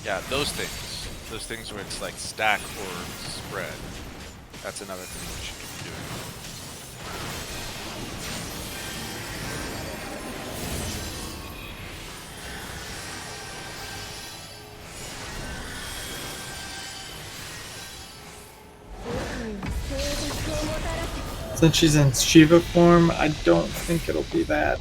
Yeah, those things. Those things where it's like stack or spread. That's another thing that you should be doing. Since she's in Shiva form, I don't think it'll be that.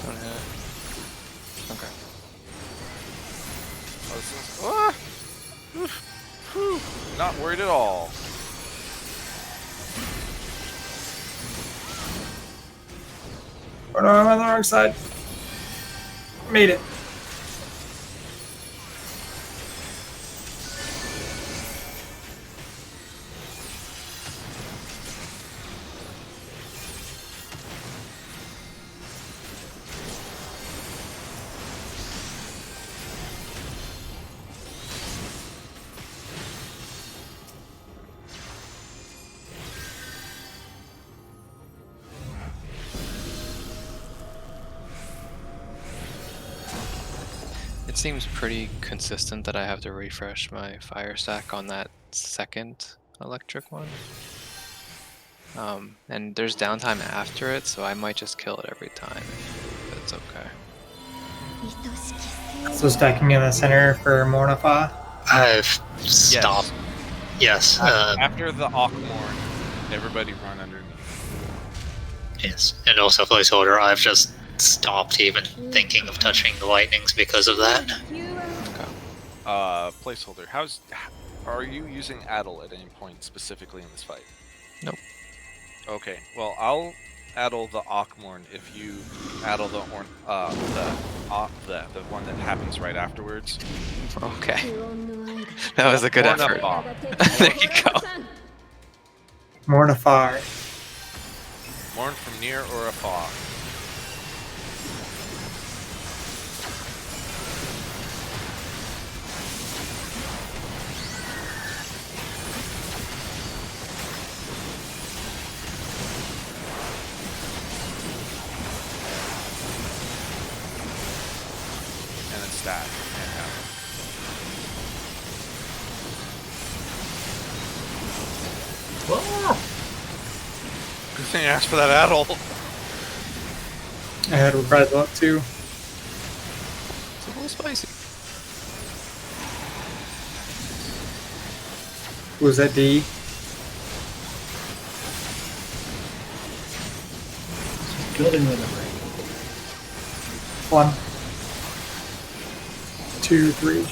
Don't hit it. Okay. Oh, this is, ah! Oof. Whew. Not worried at all. Oh no, I'm on the wrong side. Made it. It seems pretty consistent that I have to refresh my fire stack on that second electric one. And there's downtime after it, so I might just kill it every time if it's okay. So stacking in the center for Mornifa. I've stopped. Yes. After the Akhmorn, everybody run underneath. Yes. And also placeholder, I've just stopped even thinking of touching the lightnings because of that. Placeholder. Are you using Addle at any point specifically in this fight? Nope. Okay. Well, I'll Addle the Akhmorn if you Addle the one that happens right afterwards. Okay. That was a good effort. There you go. Mornifar. Mourn from near or afar. And then stat. Ah! Good thing I asked for that Addle. I had reprisal up too. It's a little spicy. Was that D? Building with a break. 1, 2, 3.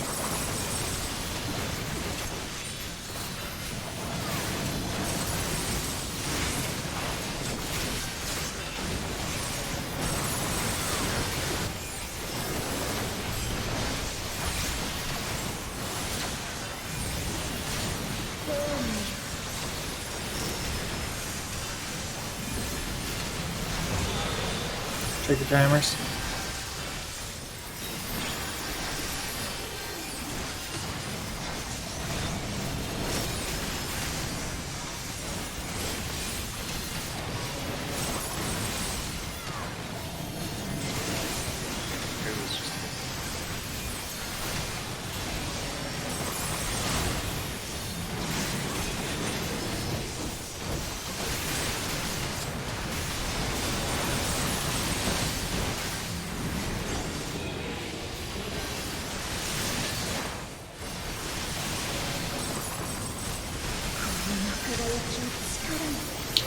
Check the timers.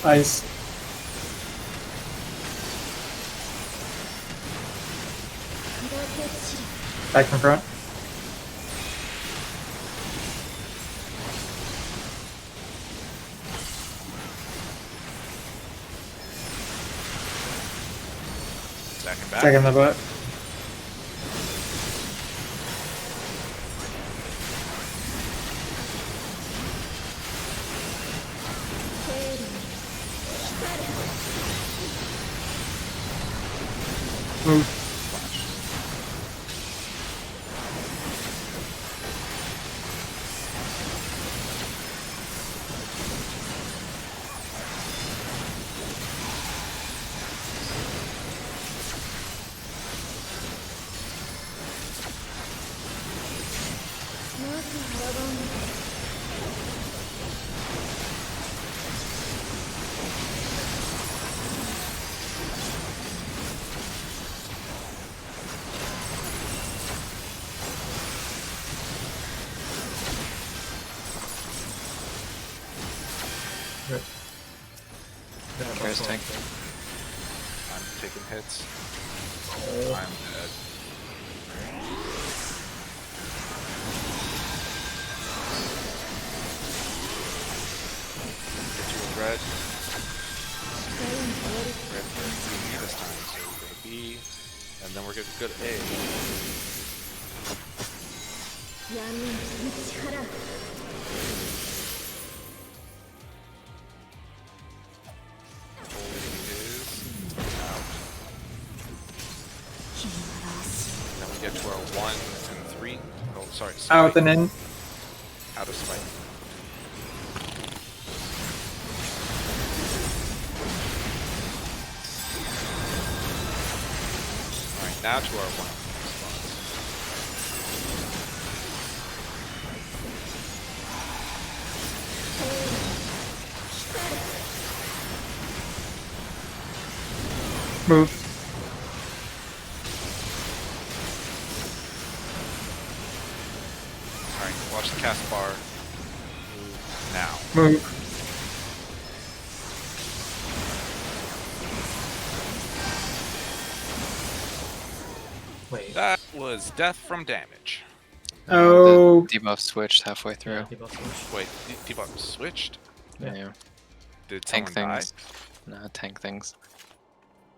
Ice. Back in front. Second back. Second the butt. Move. Here's tank. I'm taking hits. Oh. I'm dead. Get you with red. Red for B this time, so we go to B, and then we're good to A. 闇の力 Then we get to our 1 and 3. Oh, sorry. Out Spike. and in. Out of spike. Alright, now to our 1 spots. Move. Alright, watch the cast bar. Move now. Move. Wait. That was death from damage. Oh. The debuff switched halfway through. Yeah, debuff switch. Wait, debuff switched? Yeah. Did Tank someone things. Nah, tank things.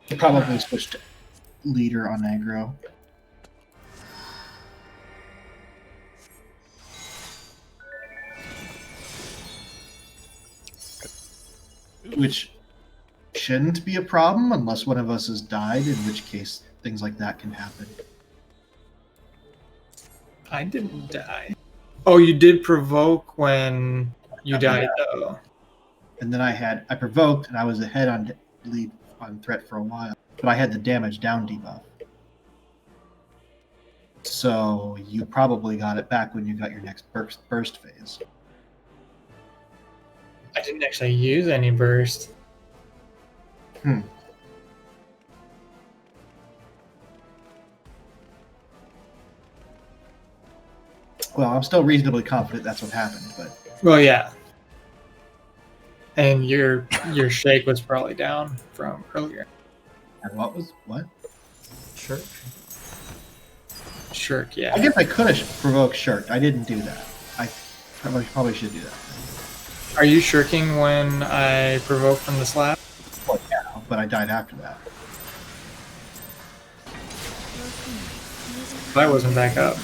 He probably switched leader on aggro. Which shouldn't be a problem unless one of us has died, in which case things like that can happen. I didn't die. Oh, you did provoke when you died, though. And then I provoked, and I was ahead on lead on threat for a while, but I had the damage down debuff. So you probably got it back when you got your next burst phase. I didn't actually use any burst. Well, I'm still reasonably confident that's what happened, but Well, yeah. And your shake was probably down from earlier. and what? Sure. Shirk, yeah. I guess I could have provoked Shirk. I didn't do that. I probably should do that. Are you shirking when I provoke from the slab? Well, yeah, but I died after that. I wasn't back up.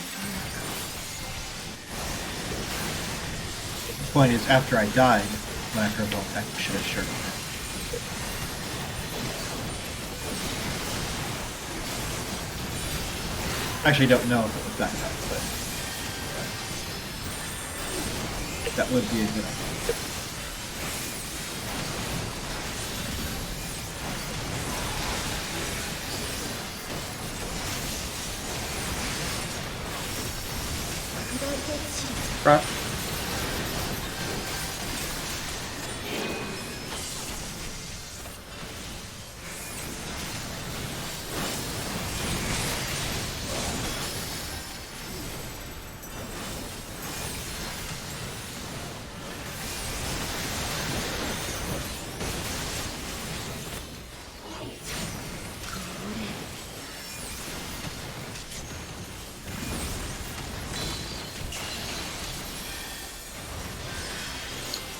The point is, after I died, when I provoked, I should have Shirked. Actually, don't know if it was back up, but that would be a good idea. Front.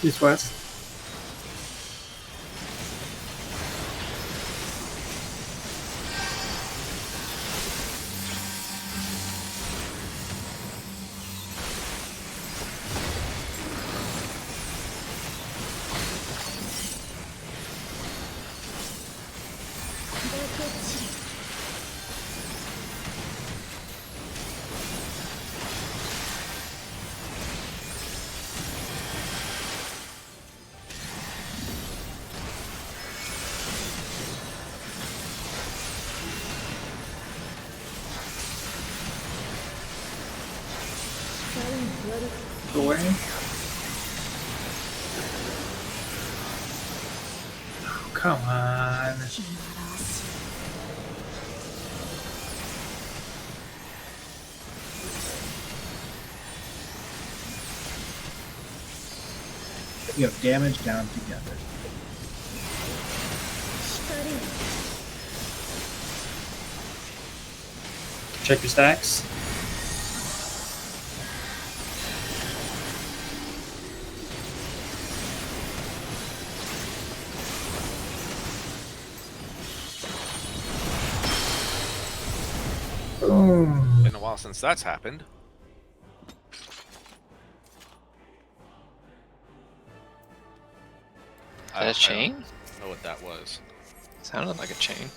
East west. Go away. Oh, come on. You have damage down together. Check your stacks. Boom. Been a while since that's happened. Is that a chain? I don't know what that was. Sounded like a chain.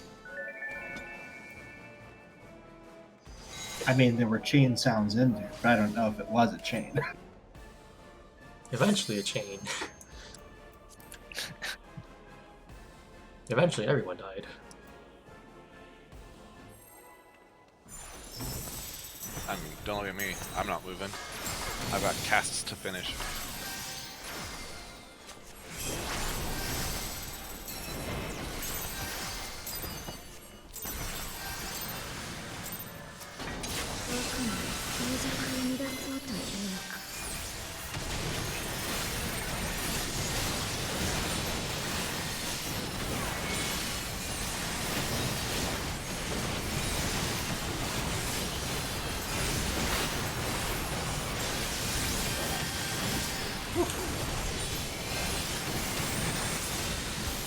I mean, there were chain sounds in there, but I don't know if it was a chain. Eventually a chain. Eventually everyone died. I mean, don't look at me. I'm not moving. I've got casts to finish.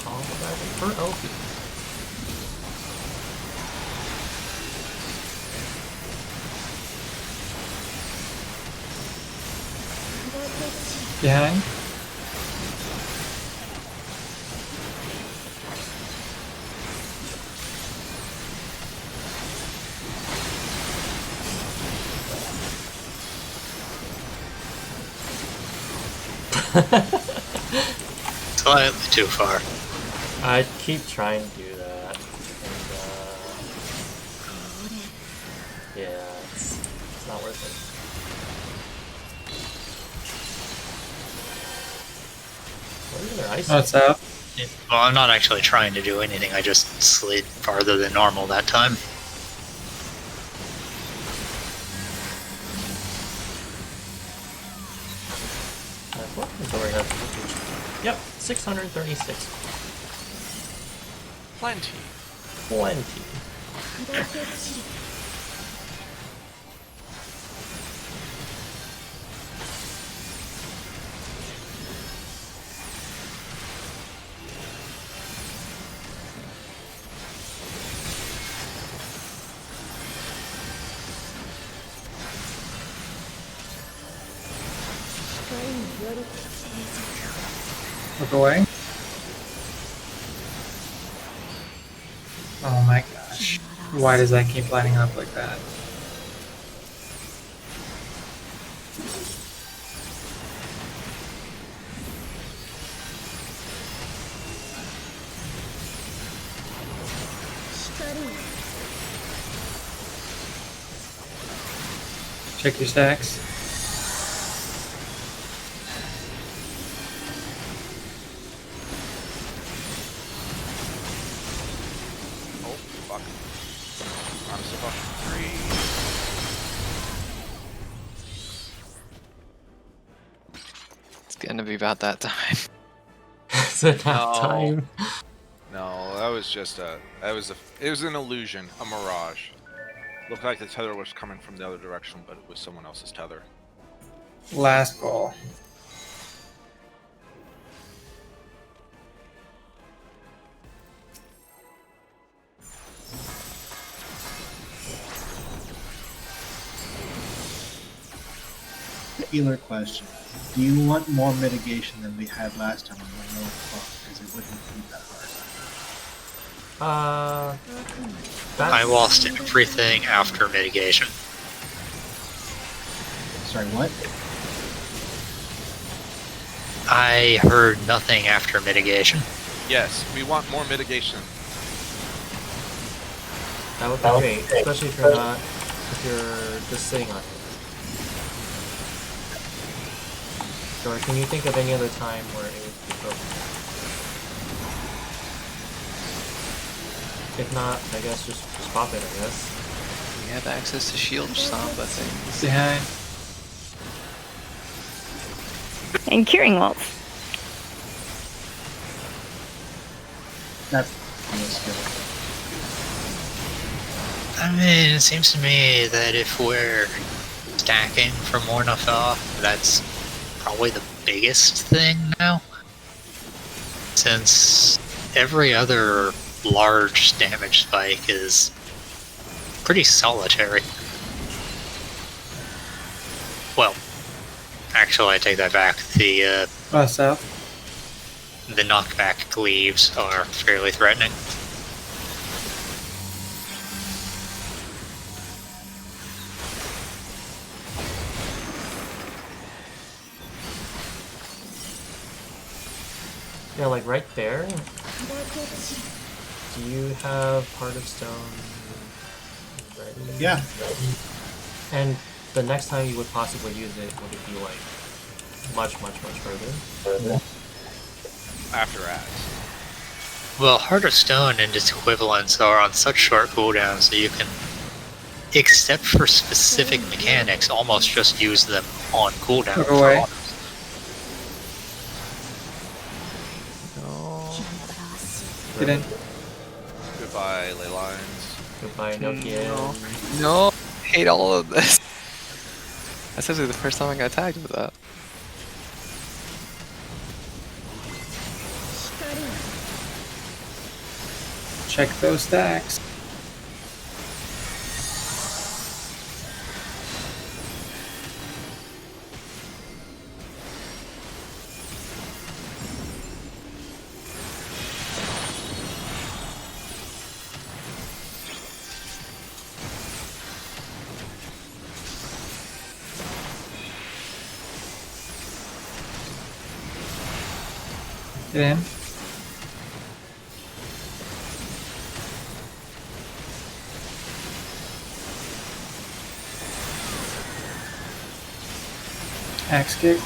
All that for Elfie. Behind. Slightly too far. I keep trying to do that. And, yeah, it's not worth it. What are their ice? What's up? Well, I'm not actually trying to do anything. I just slid farther than normal that time. Yep, 636. Plenty. Plenty. Look away. Oh my gosh. Why does that keep lining up like that? Check your stacks. Oh, fuck. I'm supposed to free. It's gonna be about that time. Is it that No. time? No, that was just it was an illusion, a mirage. Looked like the tether was coming from the other direction, but it was someone else's tether. Last ball. Healer question. Do you want more mitigation than we had last time on the North Front? Because it wouldn't be that hard. I lost everything after mitigation. Sorry, what? I heard nothing after mitigation. Yes, we want more mitigation. That would be great, especially if you're just sitting on it. Or can you think of any other time where it would be broken? If not, I guess just pop it, I guess. We have access to shield stomp, I think. Behind. And Curing Waltz. That's the skill. I mean, it seems to me that if we're stacking for more Nafa, that's probably the biggest thing now. Since every other large damage spike is pretty solitary. Well, actually, I take that back. The South. the knockback cleaves are fairly threatening. Yeah, like right there. Do you have Heart of Stone ready? Yeah. And the next time you would possibly use it, would it be like much further? After ads. Well, Heart of Stone and its equivalents are on such short cooldowns that you can, except for specific mechanics, almost just use them on cooldown. Look away. Get in. Goodbye, ley lines. Goodbye, Nokia. No, I hate all of this. That's actually the first time I got tagged with that. Check those stacks. Get in. Axe kick.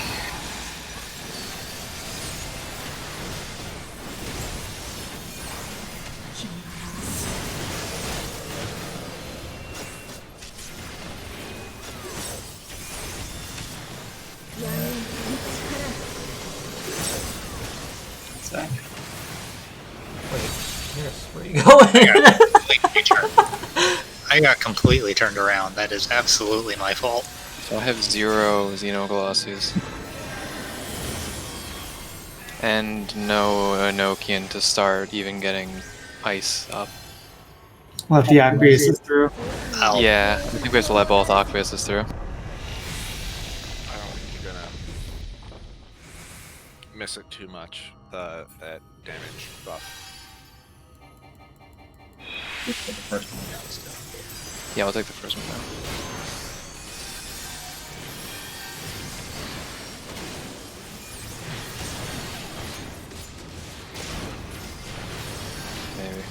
Zach. Wait, yes, where are you going? I got completely turned around. That is absolutely my fault. So I have 0 Xenoglossies. And no Enochian to start even getting ice up. Let the Aqueous through. Yeah, I think we have to let both Aqueuses through. I don't think you're gonna miss it too much, that damage buff. The first one down still. Yeah, I'll take the first one down. Maybe.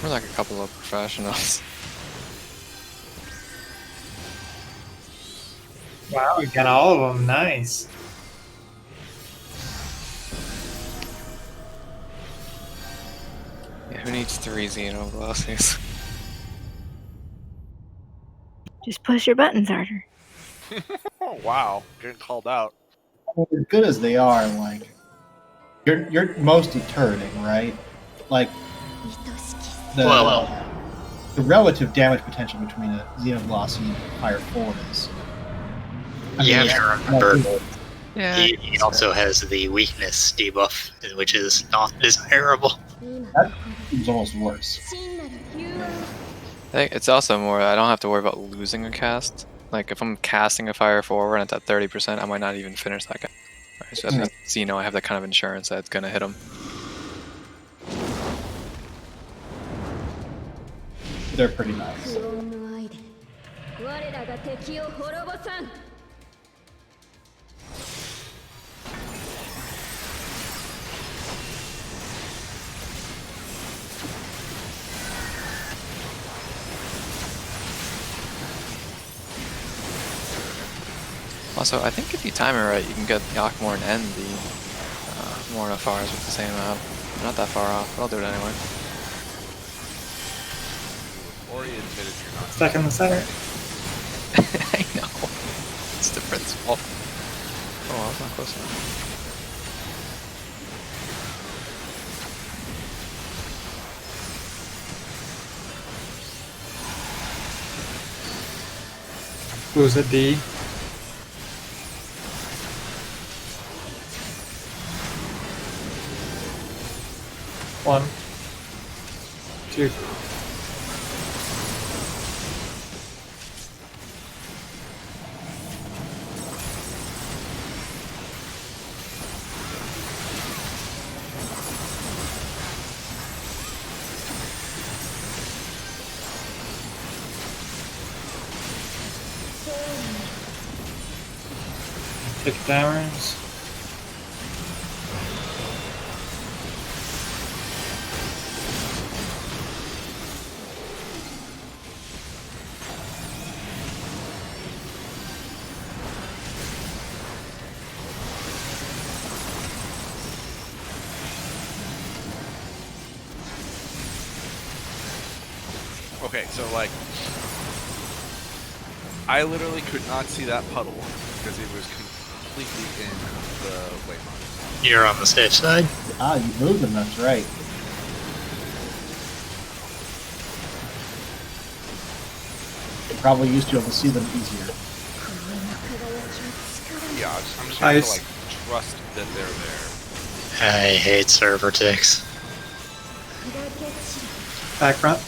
We're like a couple of professionals. Wow, we got all of them. Nice. Yeah, who needs 3 Xenoglossies? Just push your buttons harder. Oh wow, getting called out. As good as they are, like you're mostly turreting, right? Like the relative damage potential between a Xenoglossy and Fire 4 is. You have to remember, Yeah. He also has the weakness debuff, which is not desirable. It was almost worse. 真なる融和を I think it's also more, I don't have to worry about losing a cast. Like, if I'm casting a fire forward and it's at 30%, I might not even finish that guy. Right, so that means, you know, I have that kind of insurance that it's gonna hit him. They're pretty nice. 不穏の愛で我らが敵を滅ぼさん Also, I think if you time it right, you can get the Akmorn and the Mornafars with the same amount. Not that far off, but I'll do it anyway. Ori admitted you're not. Stuck in the center. I know. It's the principle. Oh, well, it's not close enough. Who's at D? One, two. Take damage. Okay, so like, I literally could not see that puddle because it was completely in the waymark. You're on the safe side. Ah, you moved them, that's right. You probably used to be able to see them easier. この今輝きは力に Yeah, I'm just gonna have to Ice. like trust that they're there. I hate server ticks. 砕け散る Back front.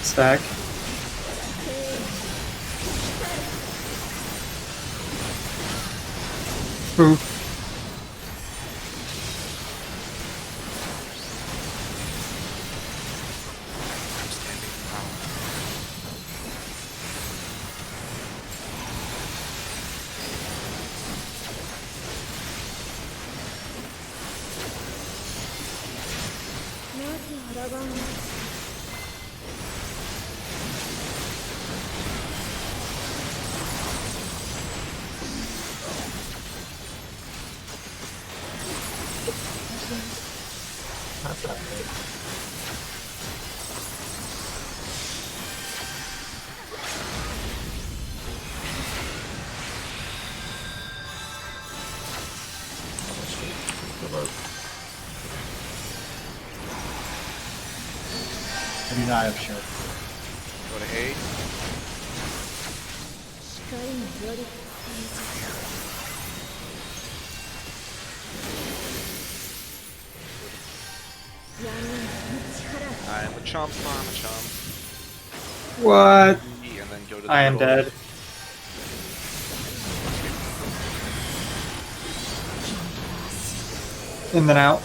Stack. Move. I'm standing power. That's not good. I do not have shirt. Go to A. 光のより I'm a chump, I'm a chump. What? E, and then go to the I am middle. dead. In then out.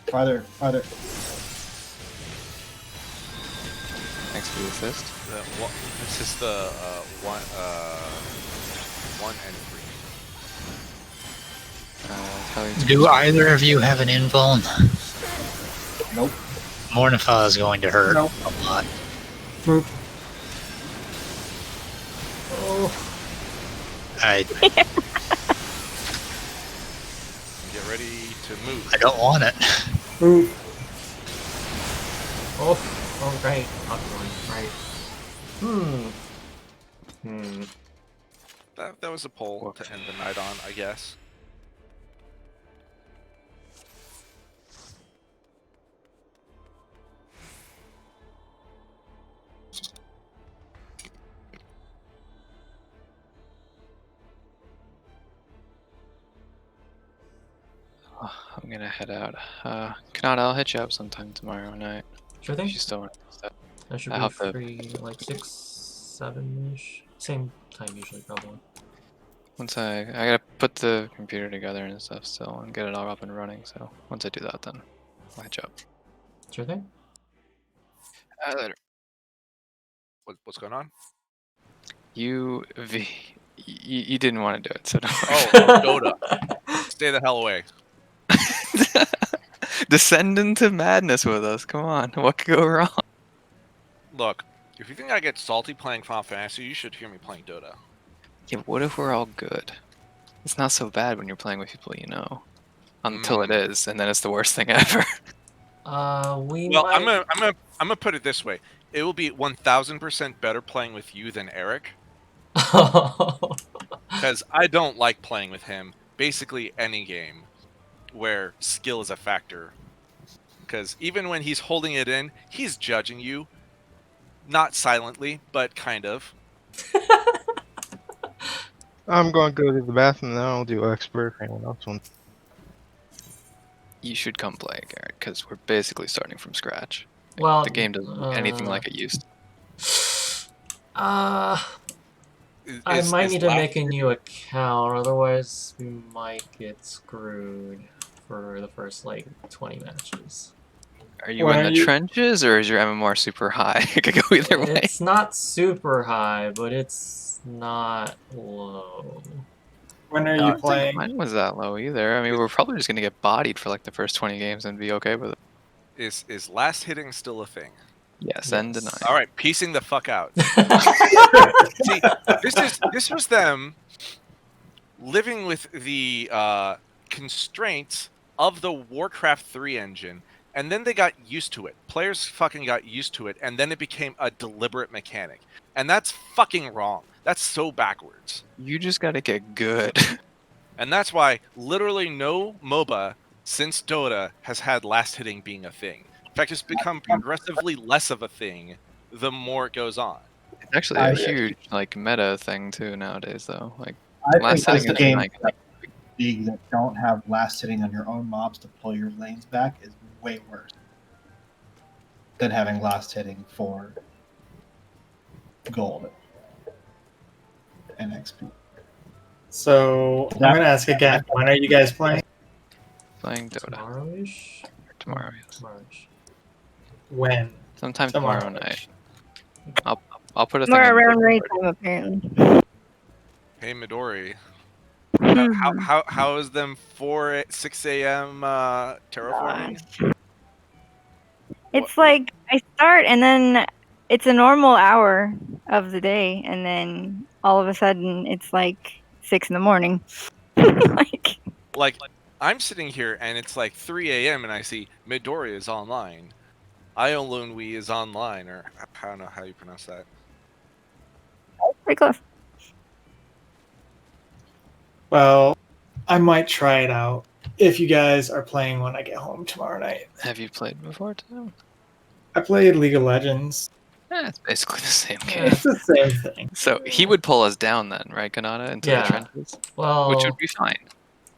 Farther, farther. Thanks for the assist. This is the one and three. Do either of you have an invuln? Nope. Mornifa is going to hurt Nope. a lot. Move. I Get ready to move. don't want it. Move. Oh, right. Right. That was a poll to end the night on, I guess. I'm gonna head out. Kanata, I'll hit you up sometime tomorrow night. Sure thing. If you still want to do that. I should I be hope that- free like 6, 7-ish. Same time usually, probably. Once I gotta put the computer together and stuff still and get it all up and running. So once I do that, then I'll hit you up. Sure thing. Later. What's going on? You didn't want to do it, so don't Dota. Stay the hell away. Descend into madness with us. Come on, what could go wrong? Look, if you think I get salty playing Final Fantasy, you should hear me playing Dota. Yeah, what if we're all good? It's not so bad when you're playing with people you know, until it is, and then it's the worst thing ever. I'm gonna put it this way: it will be 1000% better playing with you than Eric, because I don't like playing with him. Basically, any game where skill is a factor, because even when he's holding it in, he's judging you, not silently, but kind of. I'm going to go to the bathroom, then I'll do expert. Anyone else want? You should come play, Garrett, because we're basically starting from scratch. Well, the game doesn't look anything like it used to. I might need to make a new account, otherwise we might get screwed for the first like 20 matches. Are you in the trenches, or is your MMR super high? It could go either way. It's not super high, but it's not low. When are you playing? Mine was that low either. I mean, we're probably just gonna get bodied for like the first 20 games and be okay with it. Is last hitting still a thing? Yes, and deny. All right, piecing the fuck out. See, this was them living with the constraints of the Warcraft 3 engine, and then they got used to it. Players fucking got used to it, and then it became a deliberate mechanic. And that's fucking wrong. That's so backwards. You just gotta get good. And that's why literally no MOBA since Dota has had last hitting being a thing. In fact, it's become progressively less of a thing the more it goes on. It's actually a huge like meta thing too nowadays, though. Like I last think hitting the is game like league that don't have last hitting on your own mobs to pull your lanes back is way worse than having last hitting for gold and XP. So I'm gonna ask again. When are you guys playing? Playing Dota. Tomorrow-ish? Tomorrow, yes. Tomorrow-ish. When? Sometime tomorrow night. I'll put a thing. We're in around raid time apparently. Hey Midori, how is them 6 a.m. terraforming? It's like I start and then it's a normal hour of the day, and then all of a sudden it's like 6 in the morning. Like I'm sitting here and it's like 3 a.m. and I see Midori is online. Iolunwi is online, or I don't know how you pronounce that. Pretty close. Well, I might try it out if you guys are playing when I get home tomorrow night. Have you played before too? I played League of Legends. It's basically the same game. It's the same thing. So he would pull us down then, right, Kanata, into the trenches? Well, which would be fine.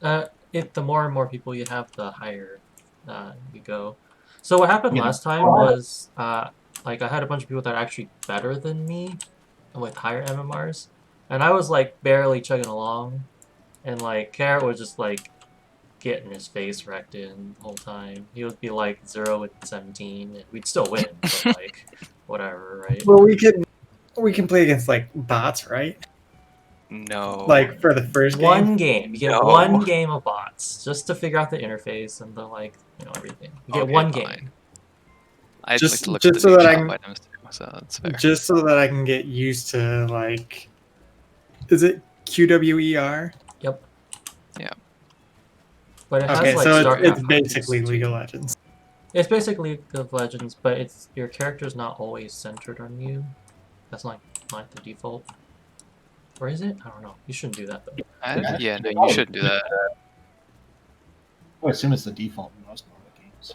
The more and more people you have, the higher you go. So what happened last time was, like, I had a bunch of people that are actually better than me with higher MMRs, and I was like barely chugging along, and like Carrot was just like getting his face wrecked in the whole time. He would be like 0 with 17, and we'd still win, but like whatever, right? Well, we can play against like bots, right? No. Like for the first game. One game. You get one game of bots just to figure out the interface and the everything. You get one game. I'd just, like to look just at so the that I shop can, items too, so that's fair. just so that I can get used to like, is it QWER? Yep. Yeah. But it has okay, like so StarCraft it's basically too. League of Legends. It's basically League of Legends, but it's your character's not always centered on you. That's not the default. Or is it? I don't know. You shouldn't do that though. Yeah, no, you shouldn't do that. I would assume it's the default in most Nordic games.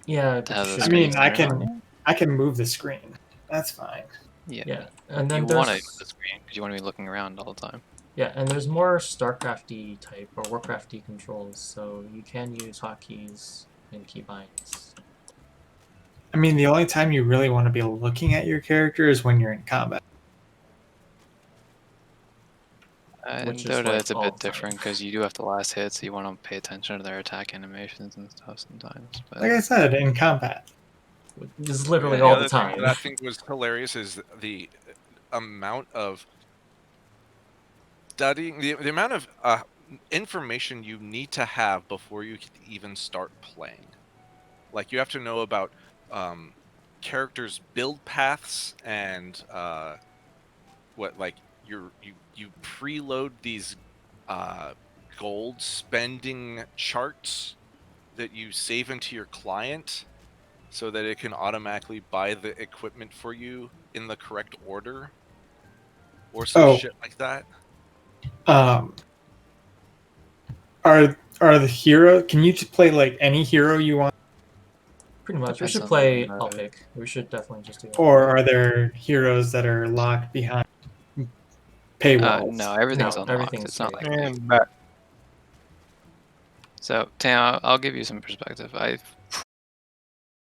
Yeah, To have but the you I should. mean, screen I centered on can I can move the screen. That's fine. Yeah. Yeah, and then You there's want to use the screen because you want to be looking around all the time. yeah, and there's more StarCrafty type or Warcrafty controls, so you can use hotkeys and keybinds. I mean, the only time you really want to be looking at your character is when you're in combat. In Which is, Dota, like, it's a all bit the time. different because you do have the last hit, so you want to pay attention to their attack animations and stuff sometimes. But Like I said, in combat. This is literally The all other the thing time. that I think was hilarious is the amount of studying, the amount of information you need to have before you can even start playing. Like you have to know about characters' build paths and what like you preload these gold spending charts that you save into your client so that it can automatically buy the equipment for you in the correct order or some shit like that. Are the hero? Can you just play like any hero you want, Pretty much. We Depends should on play the- Alpic. We should definitely just do or are there heroes that are locked behind paywalls? no, everything's No, unlocked. everything's It's not like free. And back. so. Tam, I'll give you some perspective. I've